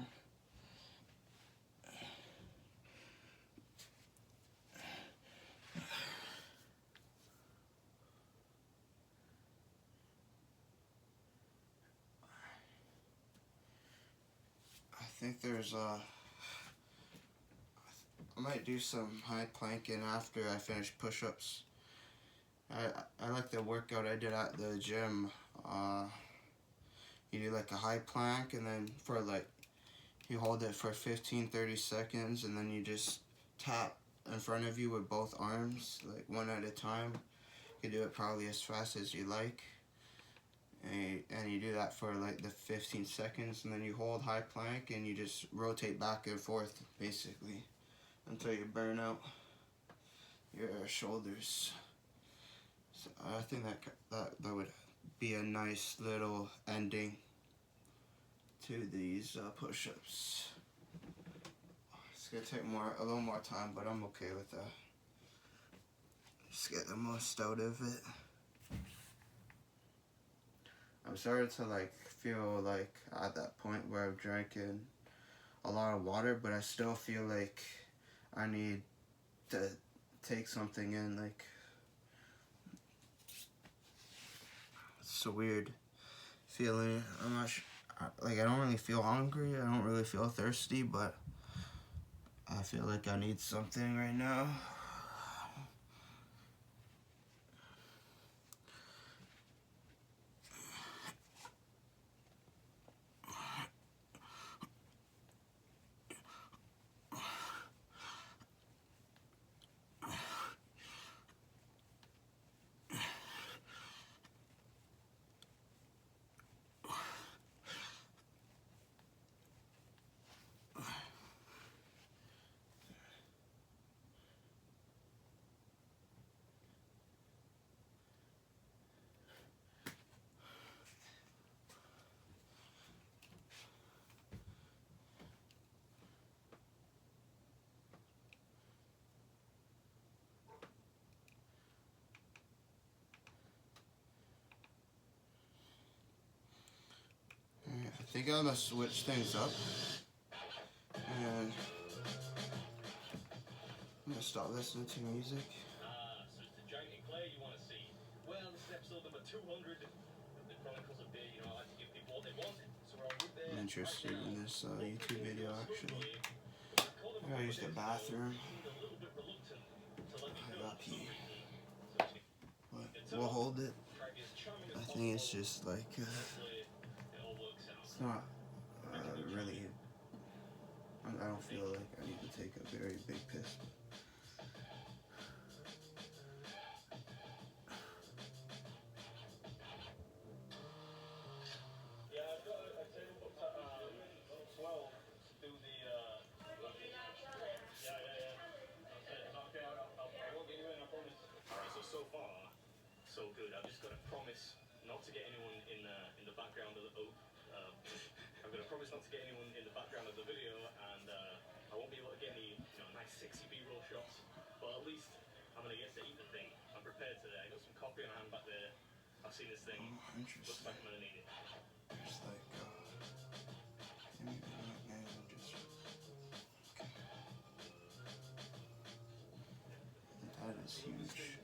I think I might do some high planking after I finish push-ups. I like the workout I did at the gym. You do like a high plank and then for like, you hold it for 15-30 seconds and then you just tap in front of you with both arms, like one at a time. You can do it probably as fast as you like. And you do that for like the 15 seconds and then you hold high plank and you just rotate back and forth basically until you burn out your shoulders. So I think that would be a nice little ending to these push-ups. It's gonna take a little more time, but I'm okay with that. Just get the most out of it. I'm starting to like feel like at that point where I'm drinking a lot of water, but I still feel like I need to take something in. Like, it's a weird feeling. I'm not sure. Like, I don't really feel hungry. I don't really feel thirsty, but I feel like I need something right now. I think I'm gonna switch things up, and I'm gonna stop listening to music. So it's the giant eclair you want to see. Well, this is episode number 200 of the Chronicles of Beer. You know, I like to give people what they want, so we're on route there. I'm interested in this YouTube video actually. I gotta use the bathroom. I got pee. But we'll hold it. I think it's just like it's not really. I don't feel like I need to take a very big piss. Yeah, I've got a table booked at 12 to do the. Yeah. Is that okay? I won't get you in, I promise. Alright, so far, so good. I've just got to promise not to get anyone in the background of the. I'm going to promise not to get anyone in the background of the video, and I won't be able to get any nice sexy B-roll shots, but at least I'm going to get to eat the thing. I'm prepared today. I got some coffee in my hand back there. I've seen this thing. Looks like I'm going to need it. Just like maybe right now just that is huge.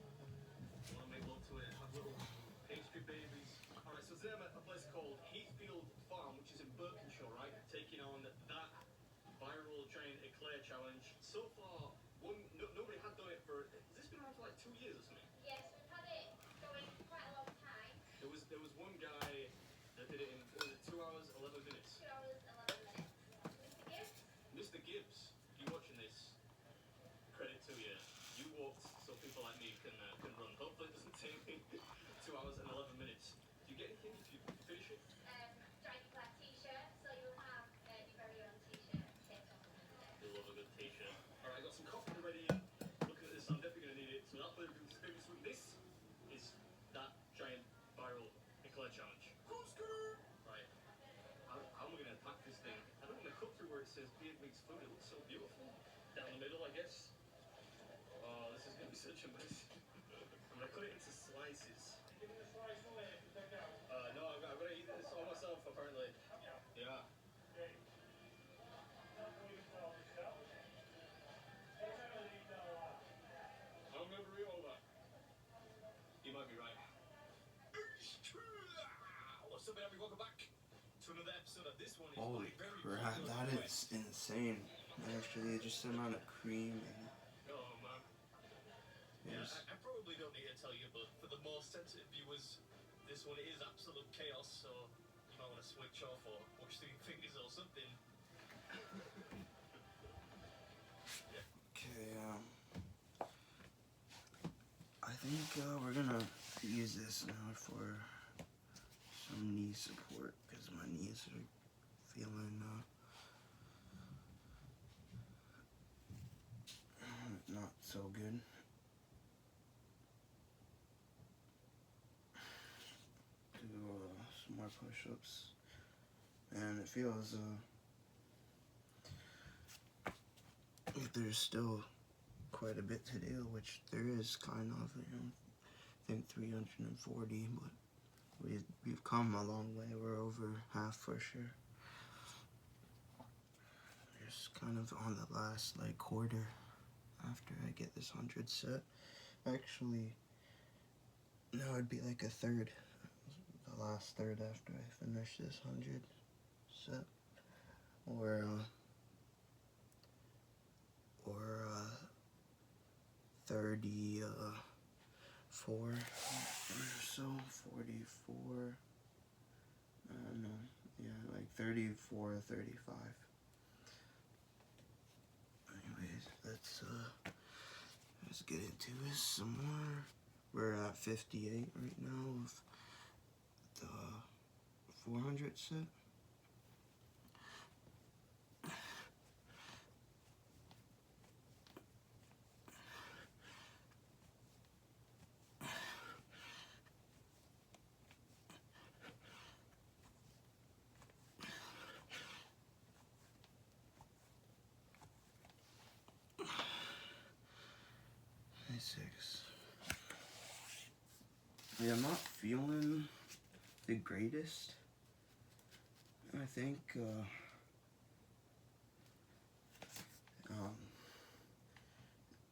You want to make love to it, have little pastry babies. Alright, so today I'm at a place called Heathfield Farm, which is in Berkshire, right? Taking on that viral giant eclair challenge. So far, nobody had done it for. Has this been around for like 2 years or something? Yes, we've had it going quite a long time. There was one guy that did it in 2 hours 11 minutes. 2 hours, 11 minutes. Mr. Gibbs? Mr. Gibbs, you watching this? Credit to you. You walked so people like me can run. Hopefully it doesn't take me 2 hours and 11 minutes. Do you get anything if you finish it? Giant black t-shirt, so you'll have your very own t-shirt taped on the today. You'll love a good t-shirt. Alright, I got some coffee ready. Looking at this, I'm definitely going to need it. So without further ado, this is that giant viral eclair challenge. Who's says beard makes food. It looks so beautiful. Down the middle, I guess. Oh, this is gonna be such a mess. I'm gonna cut it into slices. Give me a slice away if you take out. No, I've got to eat this all myself, apparently. Yeah. Okay. Not going to tell yourself. It's only eat that a lot. I'll never eat all that. You might be right. What's up, everyone? Welcome back to another episode of this one. Is Holy my very crap, popular that request. is insane. Actually, just the amount of cream and Oh man. Yeah, just, I probably don't need to tell you, but for the more sensitive viewers, this one is absolute chaos. So you might want to switch off or watch through your fingers or something. okay, I think we're gonna use this now for some knee support because my knees are feeling not so good. Do some more push-ups, and it feels like there's still quite a bit to do, which there is kind of, I think 340, but we've come a long way. We're over half for sure. Just kind of on the last like quarter after I get this 100 set. Actually, no, it'd be like a third, the last third after I finish this 100 set, or 34 or so, 44, I don't know, yeah, like 34 or 35. Anyways, let's get into this some more. We're at 58 right now with the 400 set. Six. Yeah, I'm not feeling the greatest. I think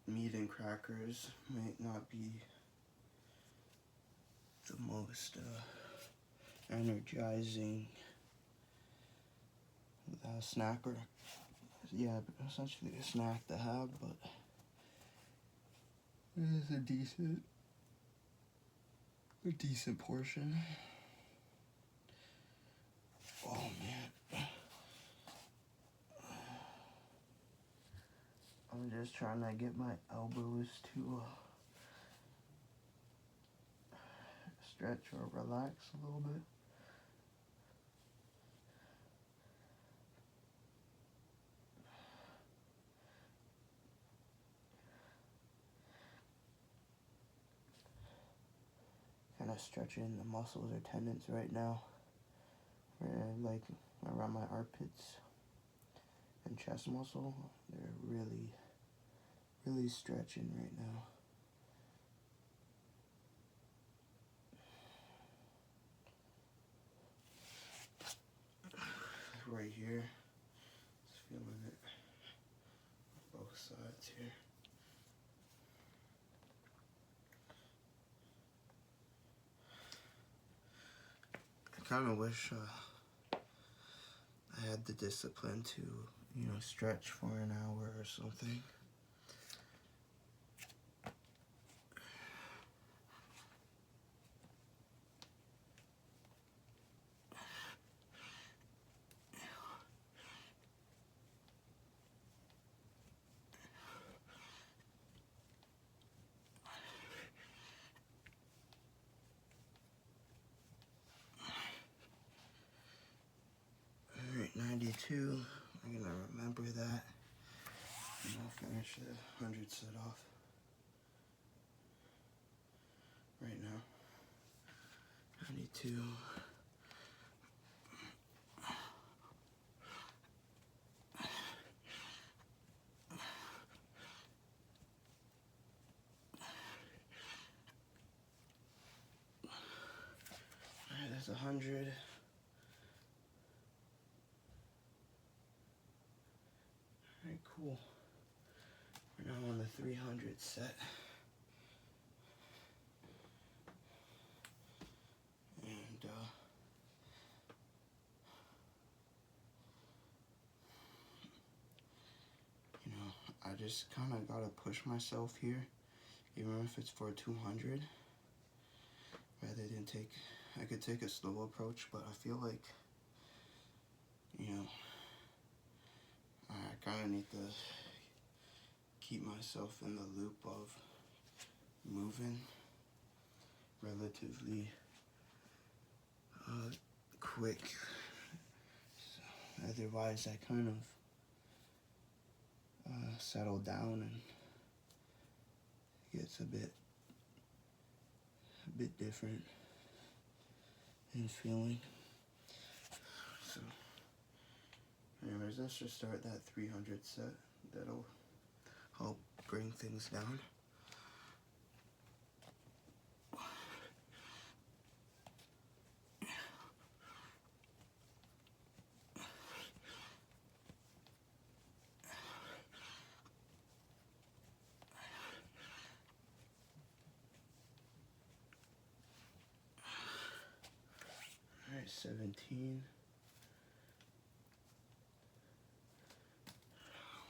meat and crackers might not be the most energizing snack, or yeah, essentially a snack to have, but it is a decent portion. Oh man, I'm just trying to get my elbows to stretch or relax a little bit. Kind of stretching the muscles or tendons right now, like around my armpits and chest muscle. They're really stretching right now. Right here, just feeling it both sides here. I kind of wish I had the discipline to, stretch for an hour or something. Alright, 92. I'm gonna remember that. And I'll finish the 100 set off right now. 92. That's 100. Alright, cool. We're now on the 300 set. And you know, I just kind of gotta push myself here, even if it's for 200. Rather than I could take a slow approach, but I feel like, you know, I kind of need to keep myself in the loop of moving relatively quick. So otherwise, I kind of settle down and gets a bit different in feeling. So anyways, let's just start that 300 set. That'll help bring things down. Alright, 17.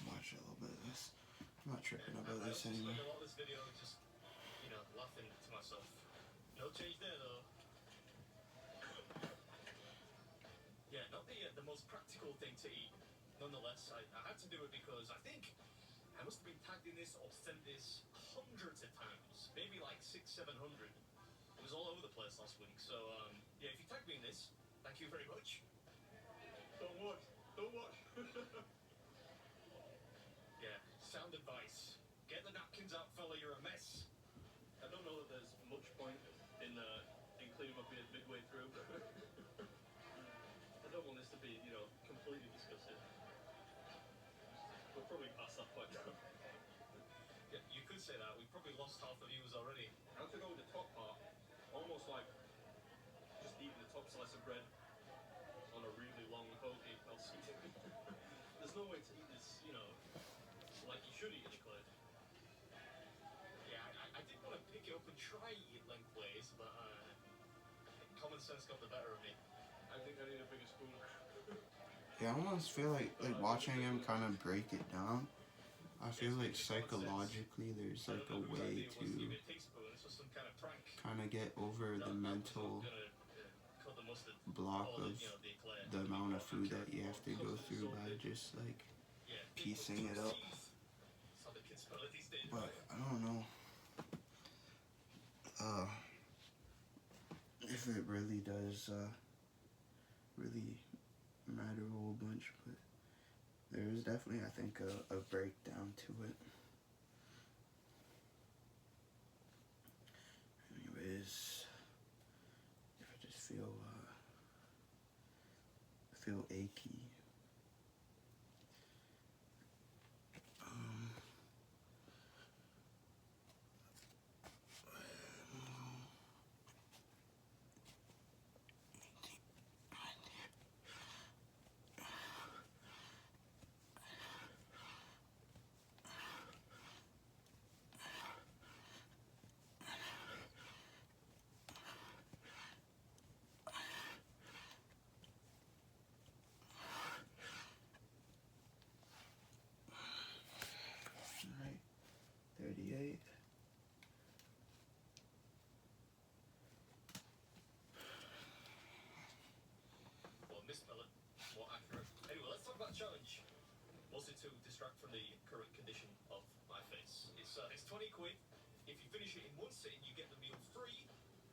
Watch a little bit of this. I'm not tripping about this anymore. I love this video, just, you know, laughing to myself. No change there though. Yeah, not the most practical thing to eat. Nonetheless, I had to do it because I think I must have been tagged in this or sent this hundreds of times, maybe like 600-700. It was all over the place last week. So yeah, if you tag me in this, thank you very much. Don't watch. Yeah, sound advice. Get the napkins out, fella. You're a mess. I don't know that there's much point in cleaning my beard midway through. I don't want this to be, you know, completely disgusting. We're probably past that point now. Yeah, you could say that. We've probably lost half the viewers already. I have to go with the top part, almost like just eating the top slice of bread on a really long hoagie. There's no way to eat this, you know, like you should eat an eclair. Yeah, I did want to pick it up and try eat it lengthways, but common sense got the better of me. I think I need a bigger spoon. Yeah, I almost feel like watching him kind of break it down. I feel like psychologically there's like a way to kind of get over the mental block of the amount of food that you have to go through by just like piecing it up. But I don't know if it really does really matter a whole bunch, but there is definitely, I think, a breakdown to it. Anyways, I just feel achy. Alright, 38. Well, misspell it. More accurate. Anyway, let's talk about challenge. Mostly to distract from the current condition of my face. It's 20 quid. If you finish it in one sitting, you get the meal free.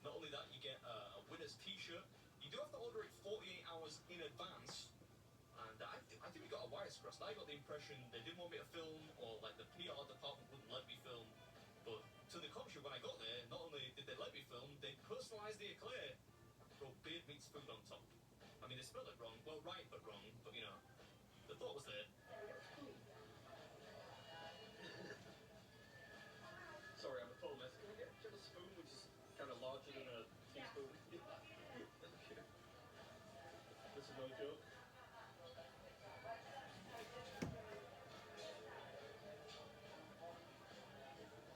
Not only that, you get a winner's t-shirt. You do have to order it 48 hours in advance. And I think we got a wires crossed. I got the impression they didn't want me to film, or like the PR department wouldn't let me film. But to the contrary, when I got there, not only did they let me film, they personalised the eclair. Wrote beard meets food on top. I mean, they spelled it wrong. Well, right, but wrong. But, you know, the thought was there. Sorry, I'm a total mess. Can we get a spoon which is kind of larger than a teaspoon? Thank you. no joke.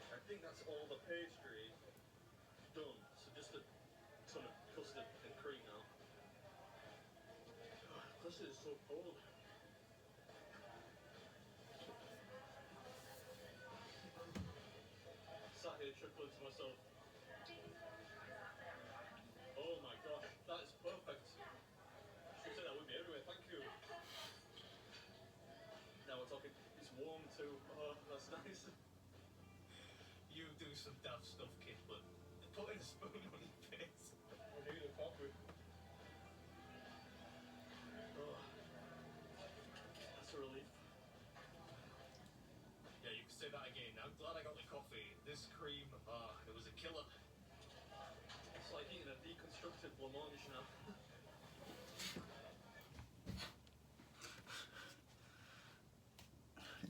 I think that's all the pastry done. So just a ton of custard and cream now. Custard is so cold. Sat here chuckling to myself. Oh my gosh, that is perfect. Should say that with me everywhere, thank you. Now we're talking, it's warm too. Oh, that's nice. You do some daft stuff, kid, but putting a spoon on your face. I need a coffee. Oh, that's a relief. Yeah, you can say that again. I'm glad I got the coffee. This cream, it was a killer. It's like eating a deconstructed blancmange now.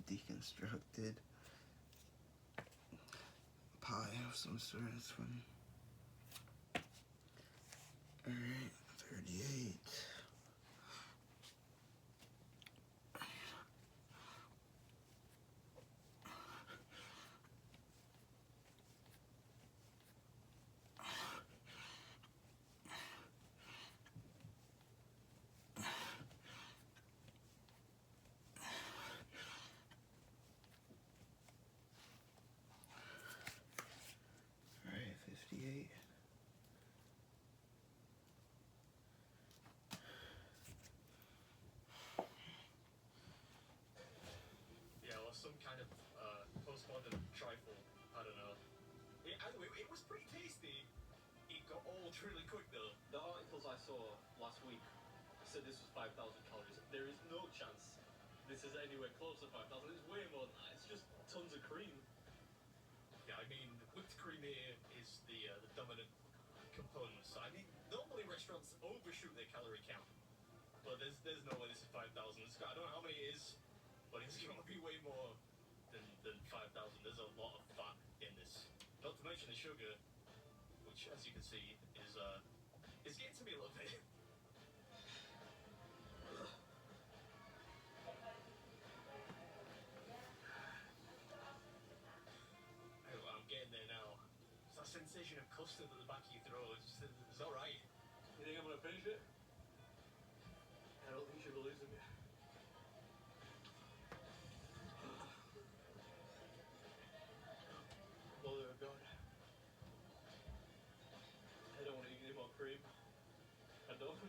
Deconstructed pie of some sort. It's funny. Alright, 38. Alright, 58. Yeah, or some kind of postmodern trifle. I don't know. Anyway, it was pretty tasty. It got old really quick though. The articles I saw last week said this was 5,000 calories. There is no chance this is anywhere close to 5,000. It's way more than that. It's just tons of cream. Yeah, I mean, whipped cream here is the dominant component. So I mean, normally restaurants overshoot their calorie count, but there's no way this is 5,000. I don't know how many it is, but it's going to be way more than 5,000. There's a lot of fat in this. Not to mention the sugar, which, as you can see, is getting to me a little bit. I'm getting there now. It's that sensation of custard at the back of your throat. It's all right. You think I'm gonna finish it? I don't think you're losing me. Mother of God. I don't want to eat any more cream. I don't.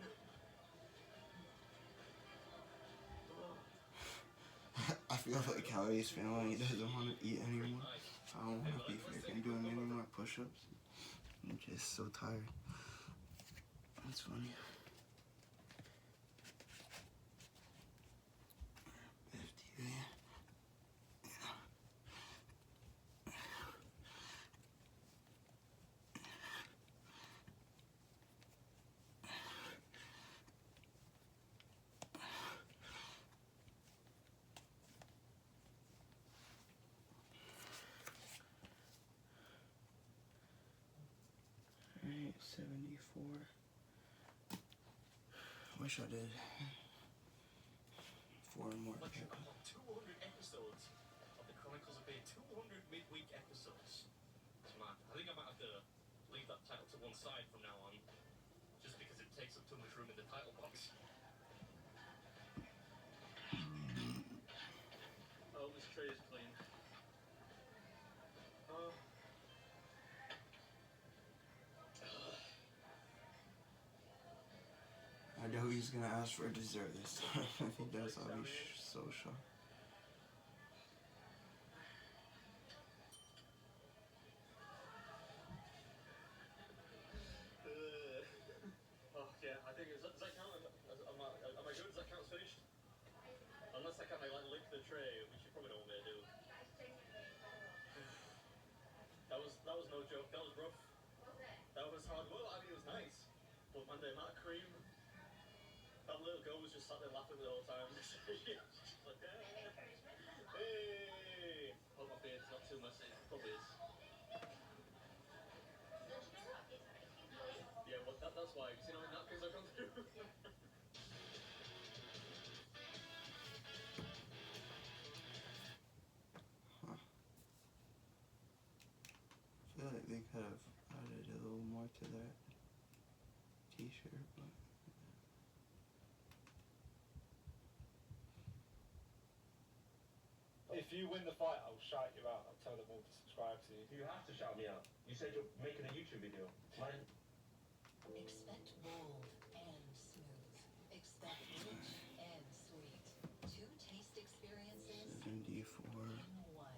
I feel like how he's feeling. He doesn't want to eat anymore. I don't want to be freaking doing any more push-ups. I'm just so tired. That's funny. 50. Alright, 74. Wish I did 4 more. Reflection upon 200 episodes of the Chronicles of Beer. 200 midweek episodes. It's mad. I think I might have to leave that title to one side from now on, just because it takes up too much room in the title box. Oh, this tray is clean. I know he's gonna ask for dessert this time. If he does, I'll be so shocked. Oh yeah, I think does that count? Am I good? Does that count as finished? Unless I can like lick the tray, which you probably don't want me to do. That was no joke. That was rough. That was hard. Well, I mean, it was nice, but man, the amount of cream. That little girl was just sat there laughing the whole time. She's like, hey! Hope my beard's not too messy. Probably is. Yeah, well, that's why. You see how many napkins I've gone through? share button. If you win the fight, I'll shout you out. I'll tell them all to subscribe to you. You have to shout me out. You said you're making a YouTube video. Mine. Expect bold and smooth. Expect rich and sweet. Two taste experiences 74. in one.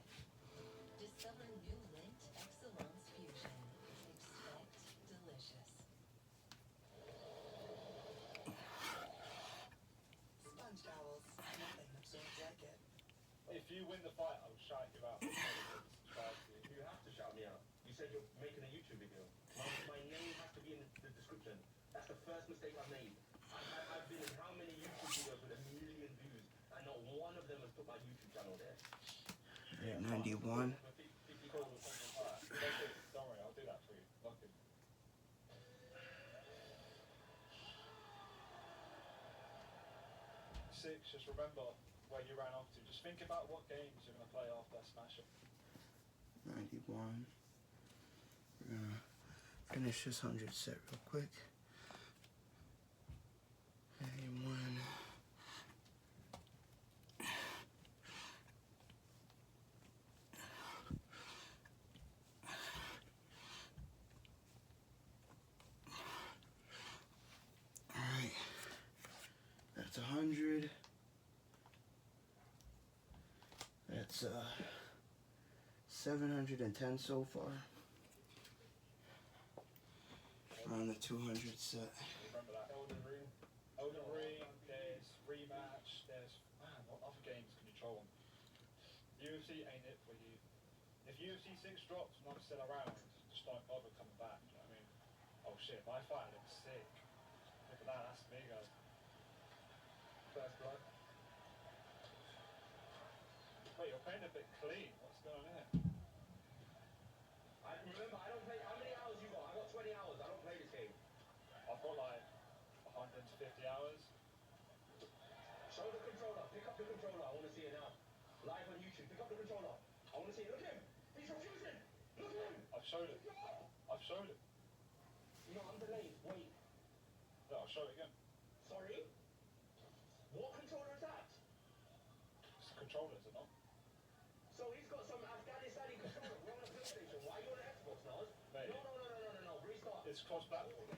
Discover new Lint Excellence Fusion. Expect delicious. Sponge towels. Nothing absorbs like it. If you win the fight, I'll shout you out. I'll tell them all to subscribe to you. You have to shout me out. You said you're making a YouTube video. My name has to be in the description. That's the first mistake I've made. I've been in how many YouTube videos with 1 million views, and not one of them has put my YouTube channel there. 91. Cool. Alright, don't worry, I'll do that for you. Lock it. Six, just remember where you ran off to. Just think about what games you're going to play after Smash It. 91. We're gonna finish this 100 set real quick. 91. Alright. That's 100. That's 710 so far. On the 200 set. Remember that Elden Ring? Elden Ring, there's Rematch, there's... Man, what other games can you troll on? UFC ain't it for you. If UFC 6 drops and I'm still around, just don't bother coming back, you know what I mean? Oh shit, my fight looks sick. Look at that, that's me, guys. First blood. Wait, you're playing a bit clean. What's going on here? Remember, I don't play. How many hours you got? I got 20 hours. I don't play this game. I've got like 150 hours. Show the controller. Pick up the controller. I want to see it now. Live on YouTube. Pick up the controller. I want to see it. Look at him. He's refusing. Look at him. I've showed it. I've showed it. No, I'm delayed. Wait. Yeah, I'll show it again. Sorry? What controller is that? It's the controller, is it not? So he's got some Afghanistani controller. We're on a PlayStation. Why are you on an Xbox now? Mate. No. Restart. It's cross-platform.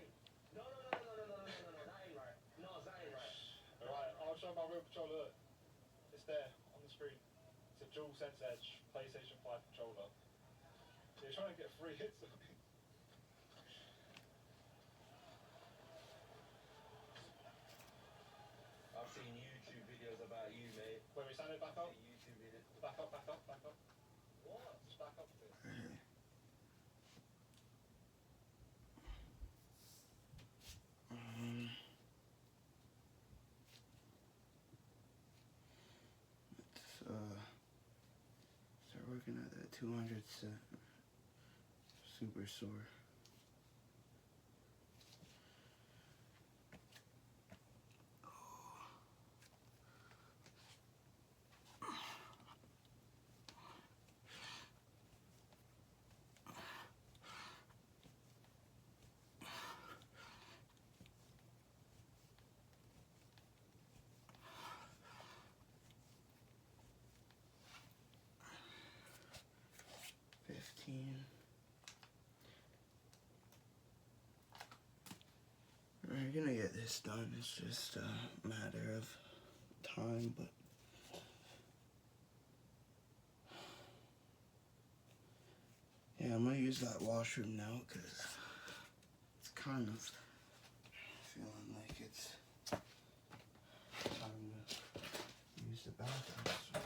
No. That ain't right. No, that ain't right. Alright, I'll show my real controller. Look. It's there on the screen. It's a DualSense Edge PlayStation 5 controller. So you're trying to get free hits of me. I've seen YouTube videos about you, mate. Wait, we stand it back up? YouTube videos. Back up. What? Just back up a bit. Let's start working at that 200 set. Super sore. We're gonna get this done. It's just a matter of time, but yeah, I'm gonna use that washroom now because it's kind of feeling like it's time to use the bathroom. So.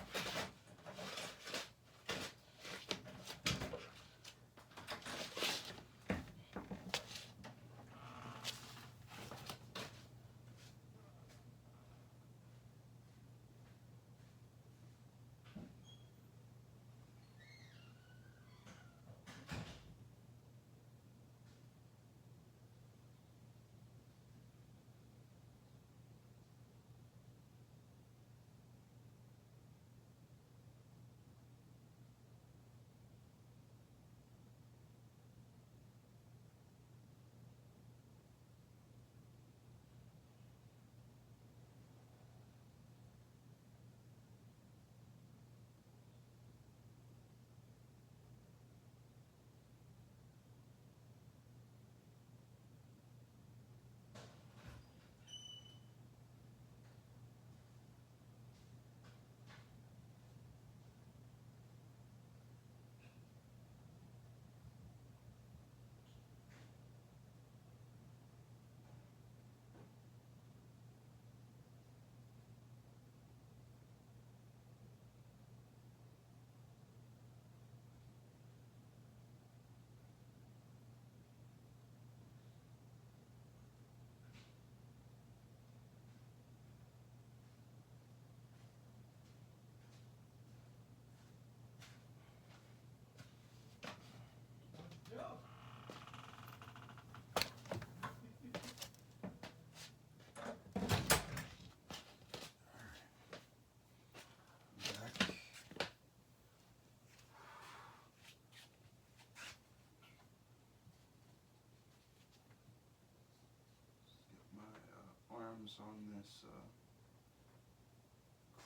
arms on this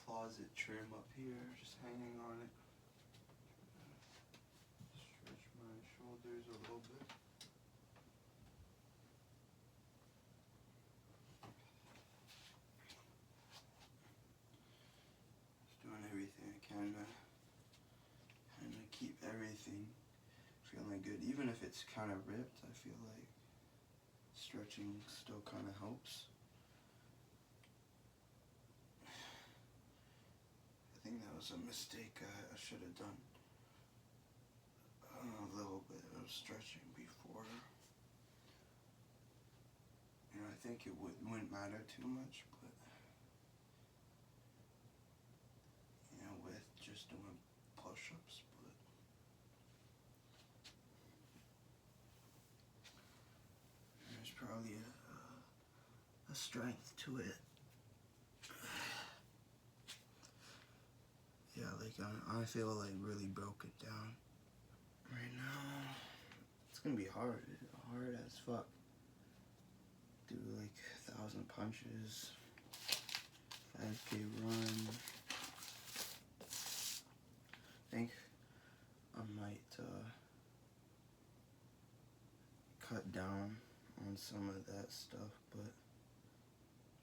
closet trim up here, just hanging on it. Stretch my shoulders a little bit. Just doing everything I can to keep everything feeling good. Even if it's kind of ripped, I feel like stretching still kind of helps. I think that was a mistake. I should have done a little bit of stretching before. You know, I think it wouldn't matter too much, but you know, with just doing push-ups, but there's probably a strength to it. Yeah, like I feel like really broken down right now. It's gonna be hard as fuck. Do like 1,000 punches, 5K run. I think I might cut down on some of that stuff, but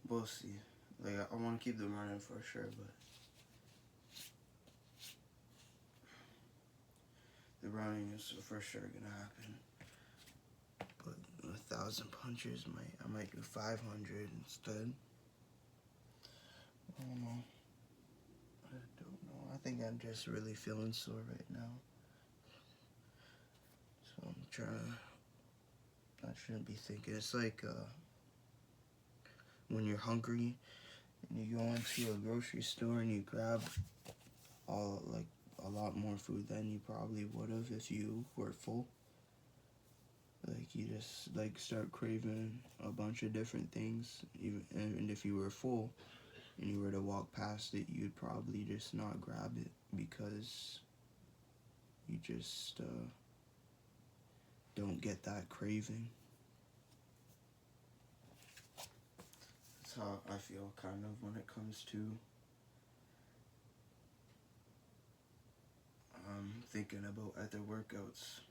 we'll see. Like I want to keep the running for sure, but the running is for sure gonna happen. But 1,000 punches, I might do 500 instead. I don't know. I think I'm just really feeling sore right now. So I'm trying. I shouldn't be thinking. It's like when you're hungry and you go into a grocery store and you grab a lot more food than you probably would have if you were full. Like you just like start craving a bunch of different things, and if you were full and you were to walk past it, you'd probably just not grab it because you just don't get that craving. That's how I feel kind of when it comes to thinking about other workouts.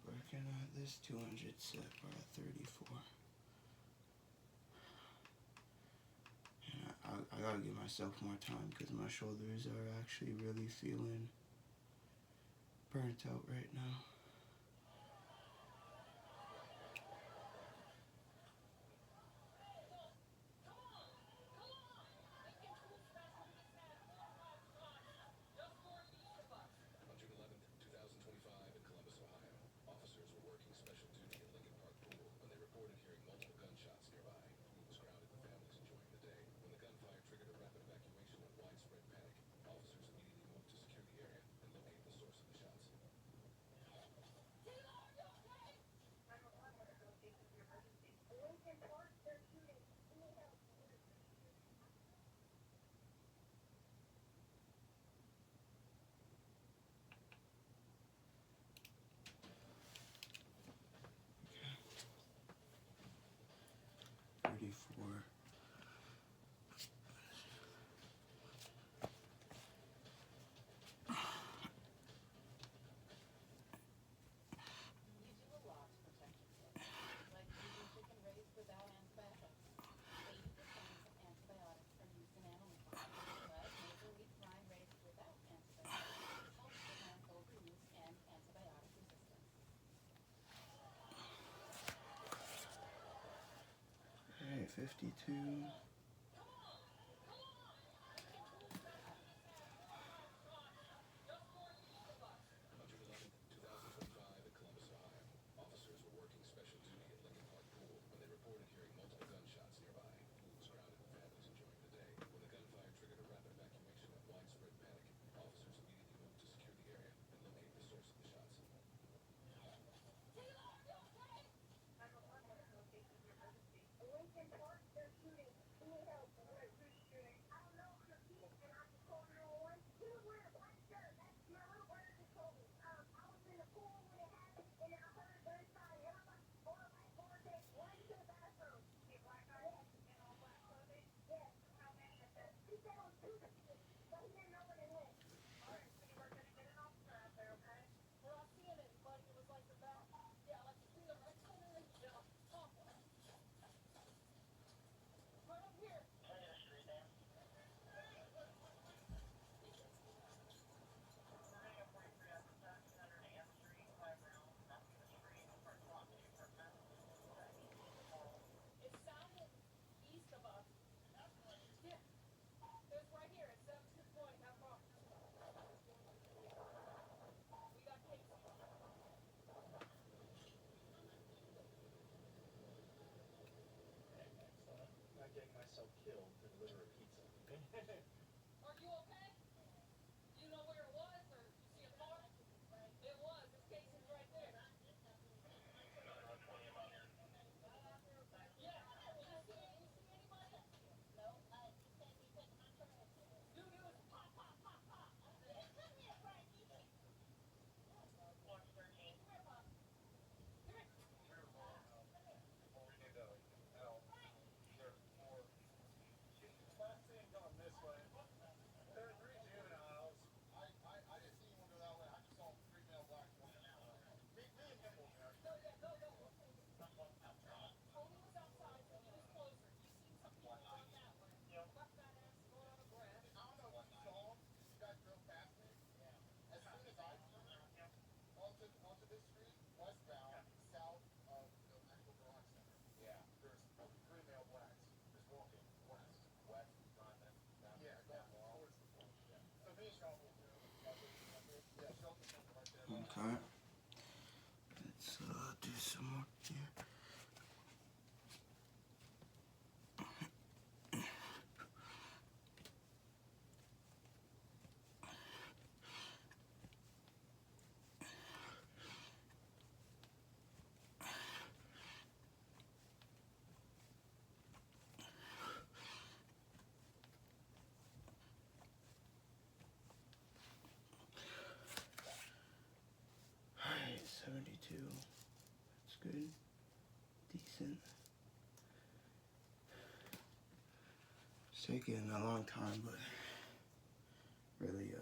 Working on this 200 set, we're at 34. And I gotta give myself more time because my shoulders are actually really feeling burnt out right now. You do a lot to protect yourself, like using chicken raised without antibiotics. 80% of antibiotics are used in animal farms, but maple wheat brine raised without antibiotics helps prevent overuse and antibiotic resistance. Alright, 52. killed to deliver a pizza. Are you okay? Do you know where it was, or you see a mark? It was. This casing's right there. Yeah. You see anybody? No. He said he couldn't control it. Dude, it was pop, pop, pop, pop. It took me a break. Watch 13. Come here, Pop. Come here. Well, we need to help. There's more. Last thing going this way. There are 3 juveniles. I didn't see anyone go that way. I just saw 3 male blacks walking out. Me and him were there. No, yeah, no. Tony was outside, so he was closer. You seen some people going that way. Yeah. Left that ass going on the grass. I don't know what you saw. You guys drove past me. As soon as I turned onto this street, westbound, south of the Medical Garage Center. Yeah. There's 3 male blacks just walking west. West, driving down. Yeah, going towards the front. Yeah. So me and Shelton will do. Yeah, Shelton center right there. Okay. Let's do some more here. Alright, 72. That's good. Decent. It's taking a long time, but really,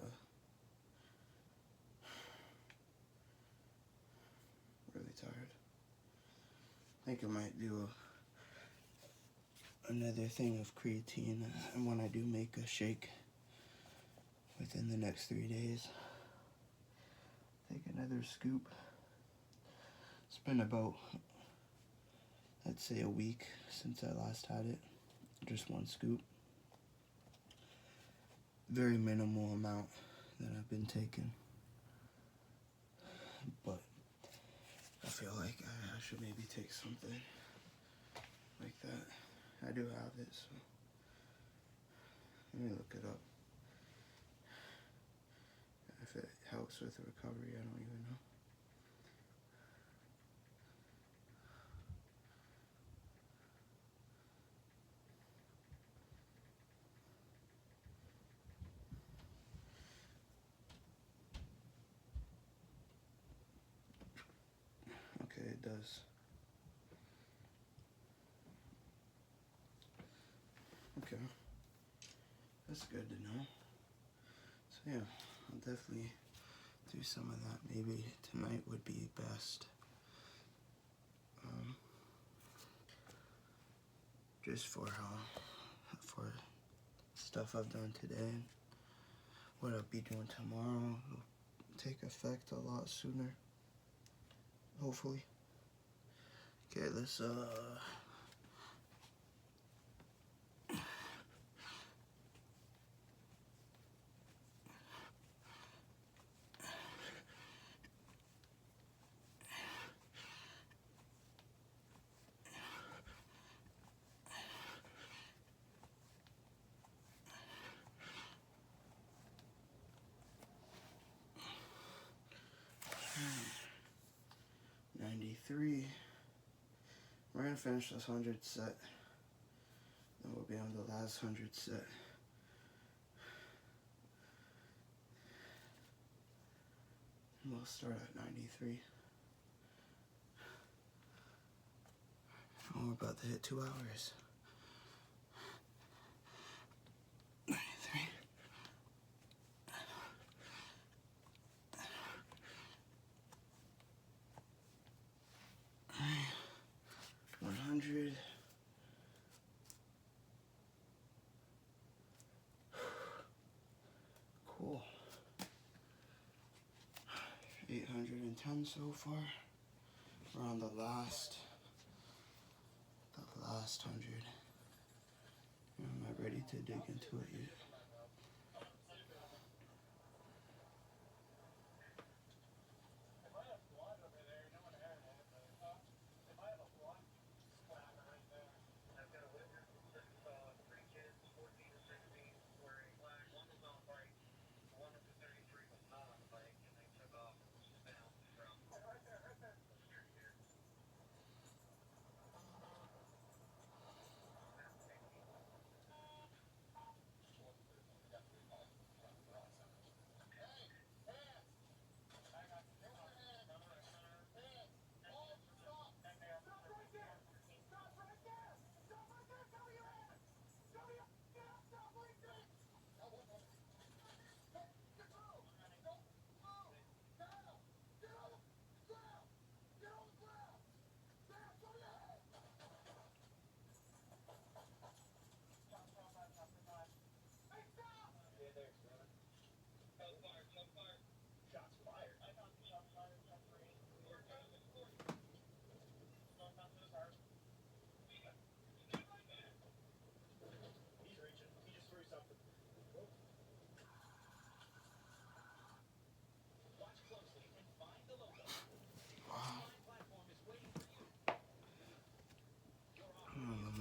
really tired. I think I might do another thing of creatine, and when I do make a shake within the next 3 days, take another scoop. It's been about, I'd say, a week since I last had it. Just 1 scoop. Very minimal amount that I've been taking, but I feel like I should maybe take something like that. I do have it, so let me look it up. If it helps with the recovery, I don't even know. Okay, it does. Okay, that's good to know. So yeah, I'll definitely do some of that. Maybe tonight would be best. Just for stuff I've done today, what I'll be doing tomorrow will take effect a lot sooner, hopefully. Okay, let's 93. We're gonna finish this 100 set. Then we'll be on the last 100 set. And we'll start at 93. And we're about to hit 2 hours. 93. 100. Cool. 810 so far. We're on the last 100. I'm not ready to dig into it yet.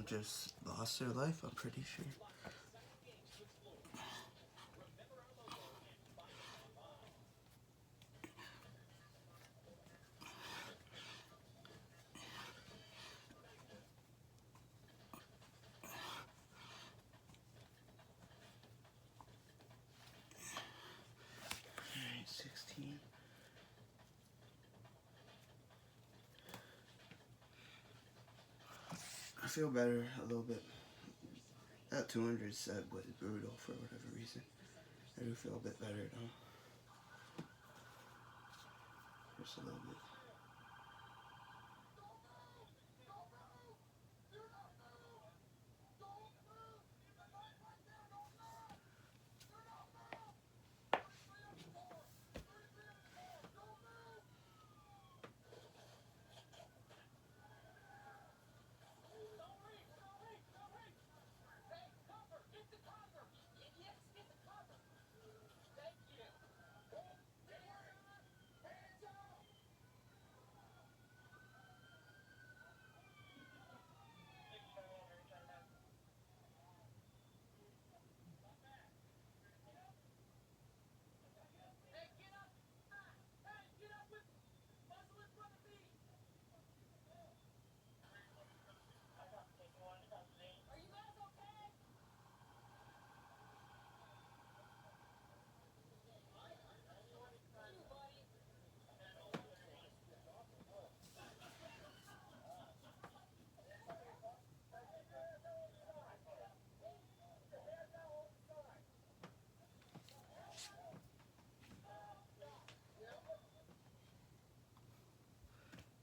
just lost their life, I'm pretty sure. Alright, 16. I feel better a little bit. That 200 set was brutal for whatever reason. I do feel a bit better though. Just a little bit.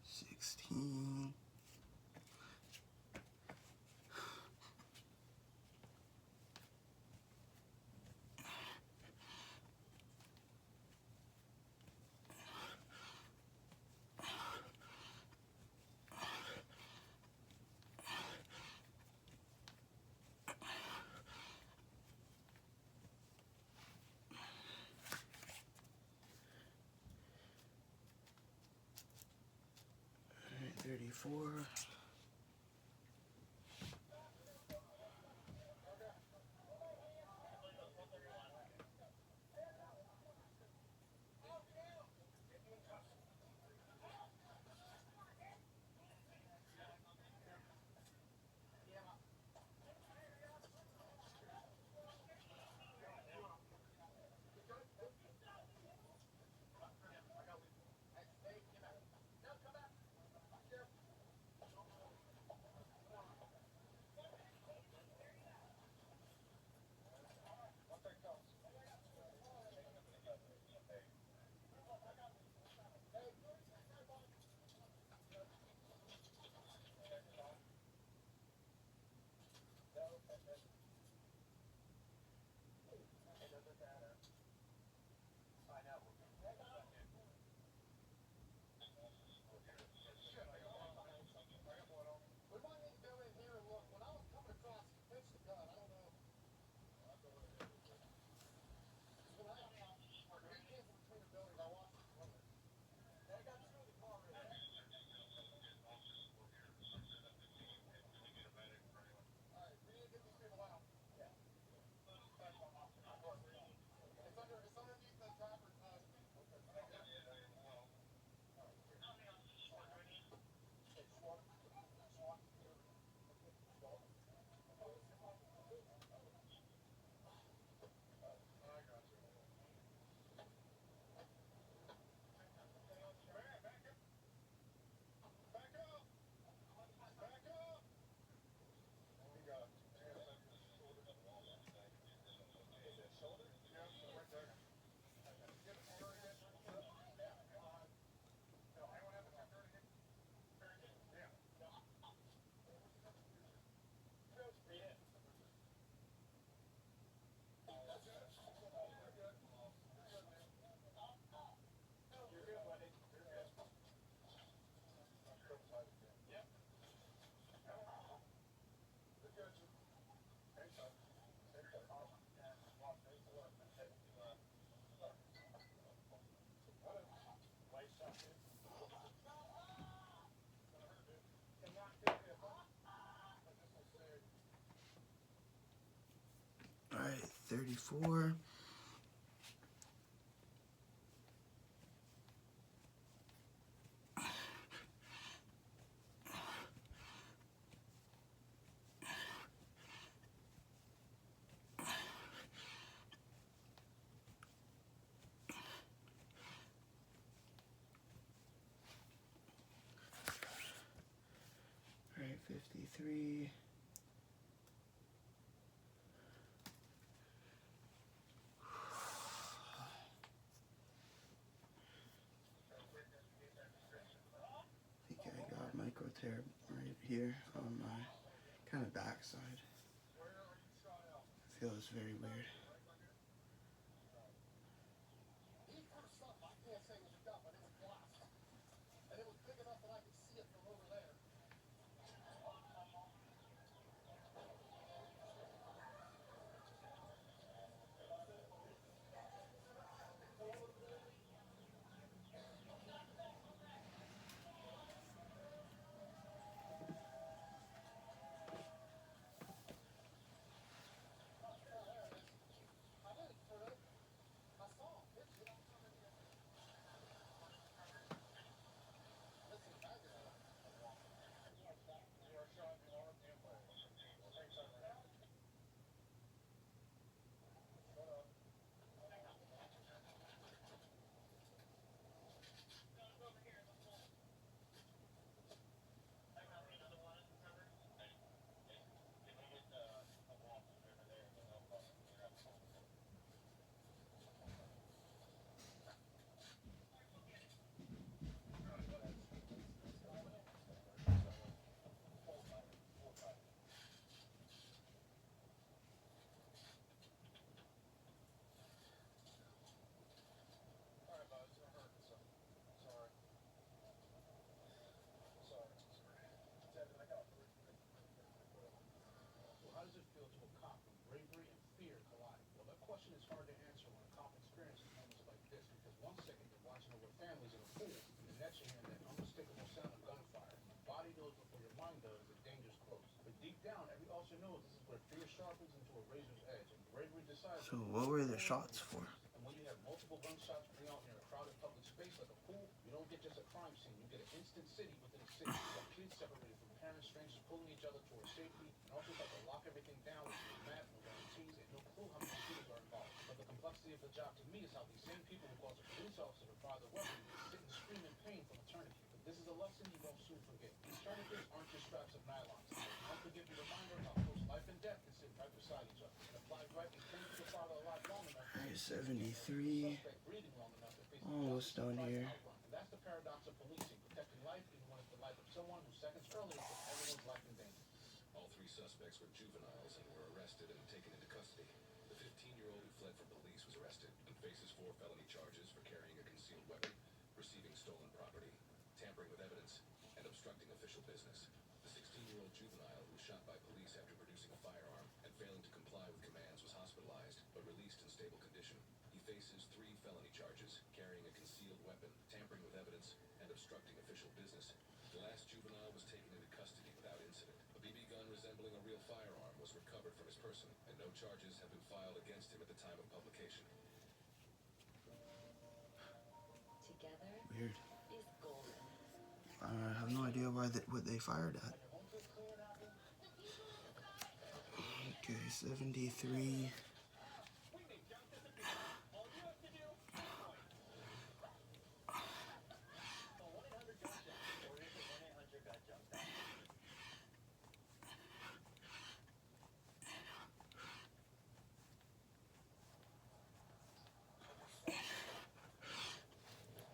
$16. Alright, 34. 34. Alright, 53. I think I got micro tear right here on my kind of backside. Feels very weird. So what were the shots for? And when you have multiple gunshots ring out near a crowded public space like a pool, you don't get just a crime scene. You get an instant city within a city. You have kids separated from parents, strangers pulling each other towards safety, and also have to lock everything down with no map, no guarantees, and no clue how many shooters are involved. But the complexity of the job to me is how these same people who cause a police officer to fire the weapon sit and scream in pain from a tourniquet. But this is a lesson you won't soon forget. These tourniquets aren't just straps of nylons. They're an unforgiving reminder of how close life and death can sit right beside each other. And applied right, and can keep a father alive long enough. 73. Almost done here. And that's the paradox of policing, protecting life even when it's the life of someone who seconds earlier put everyone's life in danger. All three suspects were juveniles and were arrested and taken into custody. The 15-year-old who fled from police was arrested and faces 4 felony charges for carrying a concealed weapon, receiving stolen property, tampering with evidence, and obstructing official business. The 16-year-old juvenile who was shot by police after producing a firearm and failing to comply with commands was hospitalized, but released in stable condition. He faces 3 felony charges, carrying a concealed weapon, tampering with evidence, and obstructing official business. The last juvenile was taken into custody without incident. A BB gun resembling a real firearm was recovered from his person, and no charges have been filed against him at the time of publication. Together Weird. is golden. I have no idea what they fired at. Okay, 73.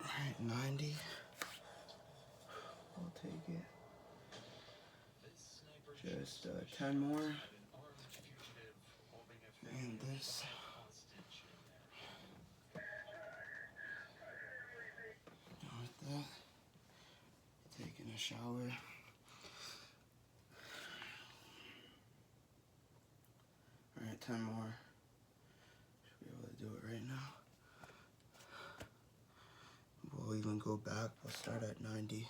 Alright, 90. I'll take it. Just 10 more. And this. Done with that. Taking a shower. Alright, 10 more. Should be able to do it right now. We'll even go back. We'll start at 90.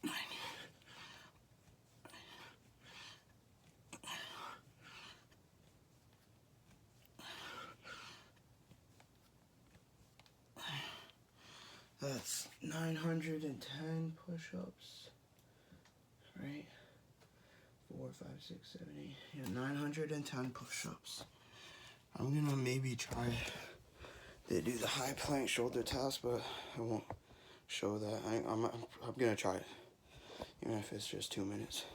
90. That's 910 push-ups, right? 4, 5, 6, 7, 8. Yeah, 910 push-ups. I'm gonna maybe try to do the high plank shoulder task, but I won't show that. I'm gonna try it, even if it's just 2 minutes.